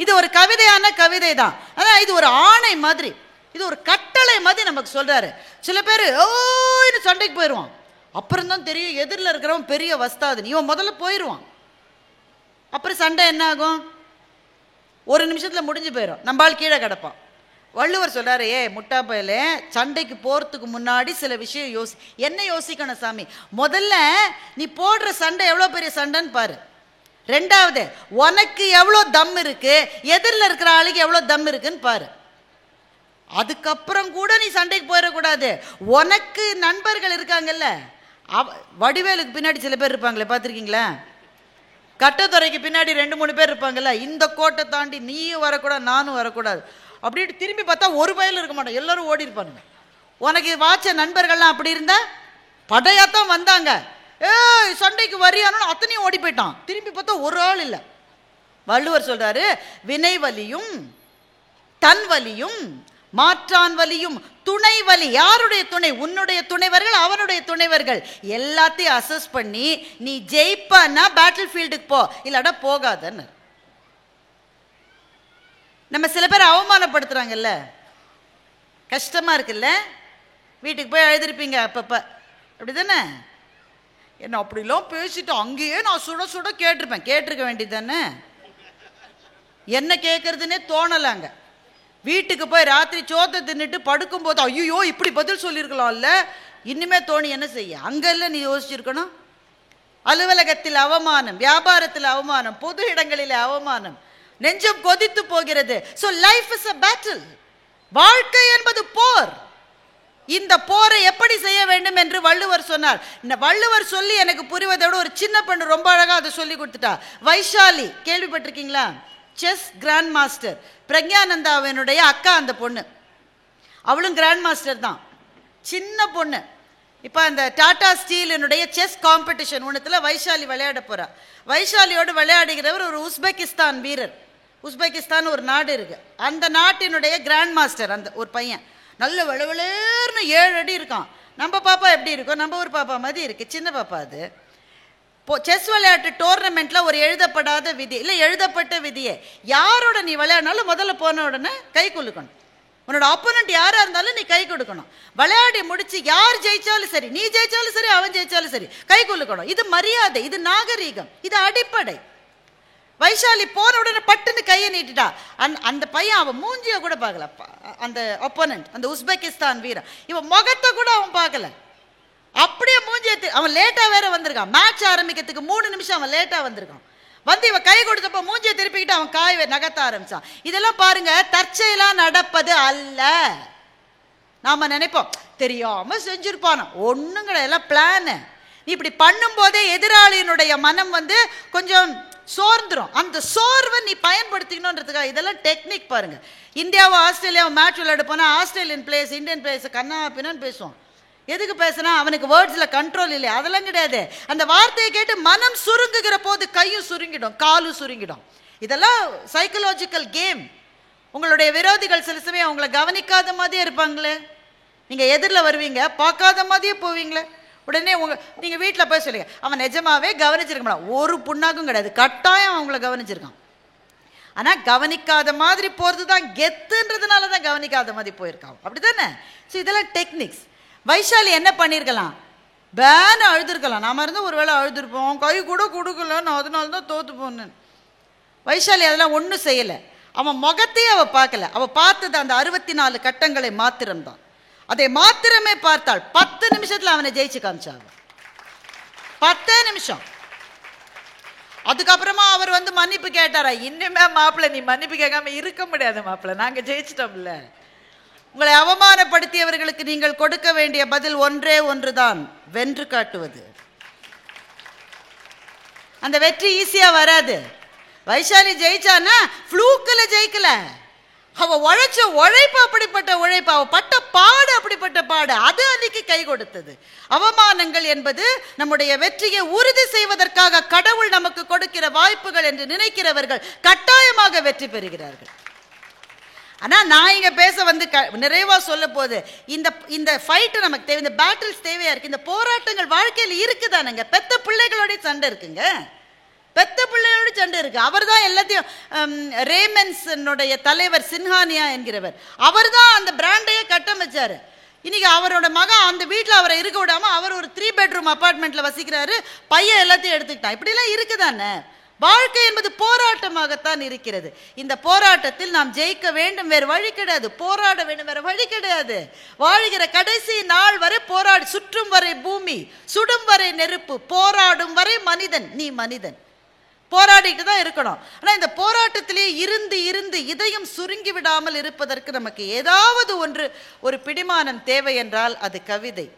Speaker 1: இது ஒரு கவிதையான கவிதை தான், அதான் இது ஒரு ஆணை மாதிரி, இது ஒரு கட்டளை மாதிரி நமக்கு சொல்றாரு. சில பேர் ஓன்னு சண்டைக்கு போயிடுவான், அப்புறம் தான் தெரியும் எதிரில் இருக்கிறவன் பெரிய வஸ்தாது, இவன் முதல்ல போயிடுவான். அப்புறம் சண்டை என்ன ஆகும்? ஒரு நிமிஷத்துல முடிஞ்சு போயிடும், நம்மால் கீழே கிடப்பான். வள்ளுவர் சொல்றாரு, முட்டா பயலே, சண்டைக்கு போறதுக்கு முன்னாடி சில விஷயம் என்ன யோசிக்கணும் சாமி? முதல்ல நீ போடுற சண்டை எவ்வளோ பெரிய சண்டைன்னு பாரு. ரெண்டாவது, உனக்கு எவ்வளோ தம் இருக்கு, எதிரில் இருக்கிற ஆளுக்கு எவ்வளோ தம் இருக்குன்னு பாரு. அதுக்கப்புறம் கூட நீ சண்டைக்கு போயிடக்கூடாது. உனக்கு நண்பர்கள் இருக்காங்கல்ல, வடிவேலுக்கு பின்னாடி சில பேர் இருப்பாங்களே, பார்த்துருக்கீங்களா? கட்டத்துறைக்கு பின்னாடி 2-3 பேர் இருப்பாங்கல்ல, இந்த கோட்டை தாண்டி நீயும் வரக்கூடாது நானும் வரக்கூடாது அப்படின்ட்டு திரும்பி பார்த்தா ஒரு பயிலும் இருக்க மாட்டோம், எல்லாரும் ஓடி இருப்பானுங்க. உனக்கு வாச்ச நண்பர்கள்லாம் அப்படி இருந்தா படையாத்தான் வந்தாங்க, சண்டைக்கு வரியானு அத்தனையும் ஓடி போயிட்டான், திரும்பி பார்த்தா ஒரு ஆள் இல்லை. வள்ளுவர் சொல்றாரு, வினை வலியும் தன் வலியும் மாற்றான் வலியும் துணை வலி. யாருடைய துணை? உன்னுடைய துணைவர்கள், அவனுடைய துணைவர்கள், எல்லாத்தையும் அசஸ் பண்ணி நீ ஜெயிப்பானா பேட்டில் ஃபீல்டுக்கு போ, இல்லாட்டா போகாதன்னு. நம்ம சில பேர் அவமானப்படுத்துறாங்கல்ல, கஷ்டமா இருக்குல்ல, வீட்டுக்கு போய் எழுதிருப்பீங்க அப்பப்ப, அப்படிதானே? என்ன அப்படிலாம் பேசிட்டு அங்கேயே நான் சுட சுட கேட்டிருக்க வேண்டியது தானே, என்ன கேட்கறதுன்னே தோணலாங்க. வீட்டுக்கு போய் ராத்திரி சோத்தை தின்னுட்டு படுக்கும்போது ஐயோ இப்படி பதில் சொல்லியிருக்கலாம்ல, இன்னுமே தோணி என்ன செய்ய? அங்கல்ல நீ யோசிச்சிருக்கணும். அலுவலகத்தில் அவமானம், வியாபாரத்தில் அவமானம், பொது இடங்களில் அவமானம், நெஞ்சம் கொதித்து போகிறது. So life is a battle. வாழ்க்கை என்பது போர். இந்த போரை எப்படி செய்ய வேண்டும் என்று வள்ளுவர் சொன்னார். இந்த வள்ளுவர் சொல்லி எனக்கு புரிவதோட ஒரு சின்ன பெண்ணு ரொம்ப அழகா அதை சொல்லி கொடுத்துட்டா. வைஷாலி, கேள்விப்பட்டிருக்கீங்களா? செஸ் கிராண்ட் மாஸ்டர், பிரக்ஞானந்தாவினுடைய அக்கா. அந்த பொண்ணு அவளும் கிராண்ட் மாஸ்டர் தான், சின்ன பொண்ணு. இப்போ அந்த டாடா ஸ்டீலினுடைய செஸ் காம்படிஷன் ஒன்றுத்தில் வைஷாலி விளையாட போகிறா. வைஷாலியோடு விளையாடுகிறவர் ஒரு உஸ்பெகிஸ்தான் வீரர். உஸ்பெகிஸ்தான் ஒரு நாடு இருக்கு. அந்த நாட்டினுடைய கிராண்ட் மாஸ்டர் அந்த ஒரு பையன் நல்ல விளவிளேர்னு 7 அடி இருக்கான். நம்ம பாப்பா எப்படி இருக்கும்? நம்ம ஒரு பாப்பா மாதிரி இருக்கு, சின்ன பாப்பா. அது செஸ் விளையாட்டு டோர்னமெண்ட்ல ஒரு எழுதப்படாத விதி இல்லை, எழுதப்பட்ட விதியே, யாரோட நீ விளையாடினாலும் முதல்ல போன உடனே கை குலுக்கணும். உன்னோட ஆப்போனண்ட் யாரா இருந்தாலும் நீ கை கொடுக்கணும். விளையாடி முடிச்சு யார் ஜெயிச்சாலும் சரி, நீ ஜெயிச்சாலும் சரி, அவன் ஜெயிச்சாலும் சரி, கை குலுக்கணும். இது மரியாதை, இது நாகரீகம், இது அடிப்படை. வைஷாலி போன உடனே பட்டுன்னு கையை நீட்டிட்டா. அந்த பையன் அவன் மூஞ்சிய கூட பார்க்கல, அந்த ஒப்போனன்ட், அந்த உஸ்பெகிஸ்தான் வீரன். இவன் முகத்தை கூட அவன் பார்க்கல, அப்படியே மூஞ்சிய. அவன் லேட்டா வேற வந்திருக்கான், மேட்ச் ஆரம்பிக்கிறதுக்கு 3 நிமிஷம் அவன் லேட்டா வந்திருக்கான். வந்து இவன் கை கொடுத்தப்ப மூஞ்சியை திருப்பிக்கிட்டு அவன் காய் நகர்த்த ஆரம்பிச்சான். இதெல்லாம் பாருங்க, தற்செயலா நடப்பது அல்ல. நாம நினைப்போம் தெரியாம செஞ்சிருப்பான, ஒண்ணும் கிடையாது, எல்லாம் பிளான். நீ இப்படி பண்ணும் போதே எதிராளியினுடைய மனம் வந்து கொஞ்சம் சோர்ந்துரும். அந்த சோர்வை நீ பயன்படுத்திக்கணுன்றதுக்காக இதெல்லாம் டெக்னிக் பாருங்க. இந்தியாவும் ஆஸ்திரேலியாவும் மேட்ச் விளையாட போனா ஆஸ்திரேலியன் பிளேயர்ஸ் இந்தியன் பிளேயர்ஸ் கண்ணா பின்னான்னு பேசுவோம். எதுக்கு பேசுனா? அவனுக்கு வேர்ட்ஸ்ல கண்ட்ரோல் இல்லை, அதெல்லாம் கிடையாது. அந்த வார்த்தையை கேட்டு மனம் சுருங்குகிற போது கையும் சுருங்கிடும், காலும் சுருங்கிடும். இதெல்லாம் சைக்கலாஜிக்கல் கேம். உங்களுடைய விரோதிகள் சில சமயம் அவங்கள கவனிக்காத மாதிரியே இருப்பாங்களே, நீங்க எதிரில் வருவீங்க, பார்க்காத மாதிரியே போவீங்களே. உடனே நீங்க வீட்டில் போய் சொல்லுங்க, அவன் நிஜமாவே கவனிச்சிருக்க மாட்டான், ஒரு புண்ணாக்கும் கிடையாது, கட்டாயம் அவங்கள கவனிச்சிருக்கான். ஆனா கவனிக்காத மாதிரி போறது தான் கெத்துன்றதுனால தான் கவனிக்காத மாதிரி போயிருக்கான், அப்படித்தானே? ஸோ இதெல்லாம் டெக்னிக்ஸ். வைஷாலி என்ன பண்ணியிருக்கலாம்? பேன அழுதுருக்கலாம். நாம இருந்தால் ஒரு வேளை அழுதுருப்போம், கை கூட கொடுக்கல, நான் அதனால தான் தோத்து போனேன். வைஷாலி அதெல்லாம் ஒன்றும் செய்யலை. அவன் முகத்தையே அவள் பார்க்கல, அவள் பார்த்தது அந்த 64 கட்டங்களை மாத்திரம்தான். அதை மாத்திரமே பார்த்தாள். 10 நிமிஷத்துல அவனை ஜெயிச்சு காமிச்சாங்க. 10 நிமிஷம். அதுக்கப்புறமா அவர் வந்து மன்னிப்பு கேட்டாரா? இன்னுமே மாப்பிள்ள நீ மன்னிப்பு கேட்காம இருக்க முடியாது மாப்பிள்ள, நாங்க ஜெயிச்சிட்டோம்ல. உங்களை அவமானப்படுத்தியவர்களுக்கு நீங்கள் கொடுக்க வேண்டிய பதில் ஒன்றே ஒன்றுதான், வென்று காட்டுவது. அந்த வெற்றி ஈஸியா வராது. வைஷாலி ஜெயிச்சானா ஃப்ளூக்ல ஜெயிக்கல, அவ உழைச்ச உழைப்பு அப்படிப்பட்ட உழைப்பு, அவ பட்ட பாடு அப்படிப்பட்ட பாடு, அது அன்னைக்கு கை கொடுத்தது. அவமானங்கள் என்பது நம்முடைய வெற்றியை உறுதி செய்வதற்காக கடவுள் நமக்கு கொடுக்கிற வாய்ப்புகள் என்று நினைக்கிறவர்கள் கட்டாயமாக வெற்றி பெறுகிறார்கள். ஆனா நான் இங்க பேச வந்து நிறைவா சொல்ல போது, இந்த ஃபைட் நமக்கு தேவை, இந்த பேட்டில்ஸ் தேவையா இருக்கு, இந்த போராட்டங்கள் வாழ்க்கையில் இருக்குதானுங்க. பெத்த பிள்ளைகளோட சண்டை இருக்குங்க, பெத்த பிள்ளையோட சண்டை இருக்கு. அவர் தான் எல்லாத்தையும், ரேமன்ஸனுடைய தலைவர் சின்ஹானியா என்கிறவர், அவர் தான் அந்த பிராண்டையே கட்டமைச்சாரு. இன்னைக்கு அவரோட மகன் அந்த வீட்டில் அவரை இருக்க விடாம அவர் ஒரு 3 பெட்ரூம் அபார்ட்மெண்ட்ல வசிக்கிறாரு, பையன் எல்லாத்தையும் எடுத்துக்கிட்டான். இப்படிலாம் இருக்குதானே? வாழ்க்கை என்பது போராட்டமாகத்தான் இருக்கிறது. இந்த போராட்டத்தில் நாம் ஜெயிக்க வேண்டும், வேறு வழி கிடையாது. போராட வேண்டும், வேற வழி கிடையாது. வாழ்கிற கடைசி நாள் வரை போராடி, சுற்றும் வரை பூமி, சுடும் வரை நெருப்பு, போராடும் வரை மனிதன். நீ மனிதன், போராடிட்டு தான் இருக்கணும். ஆனா இந்த போராட்டத்திலே இருந்து இருந்து இதயம் சுருங்கி விடாமல் இருப்பதற்கு நமக்கு ஏதாவது ஒரு பிடிமானம் தேவை என்றால் அது கவிதை.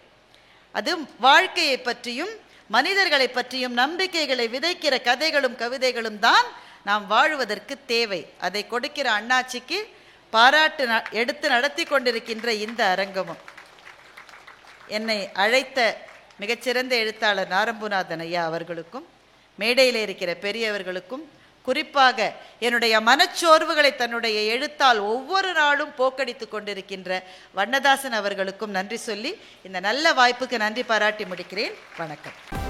Speaker 1: அது வாழ்க்கையை பற்றியும் மனிதர்களை பற்றியும் நம்பிக்கைகளை விதைக்கிற கதைகளும் கவிதைகளும் தான் நாம் வாழ்வதற்கு தேவை. அதை கொடுக்கிற அண்ணாச்சிக்கு பாராட்டு எடுத்து நடத்தி கொண்டிருக்கின்ற இந்த அரங்கமும், என்னை அழைத்த மிகச்சிறந்த எழுத்தாளர் நாரம்புநாதன் ஐயா அவர்களுக்கும், மேடையில் இருக்கிற பெரியவர்களுக்கும், குறிப்பாக என்னுடைய மனச்சோர்வுகளை தன்னுடைய எழுத்தால் ஒவ்வொரு நாளும் போக்கடித்து கொண்டிருக்கின்ற வண்ணதாசன் அவர்களுக்கும் நன்றி சொல்லி இந்த நல்ல வாய்ப்புக்கு நன்றி பாராட்டி முடிக்கிறேன். வணக்கம்.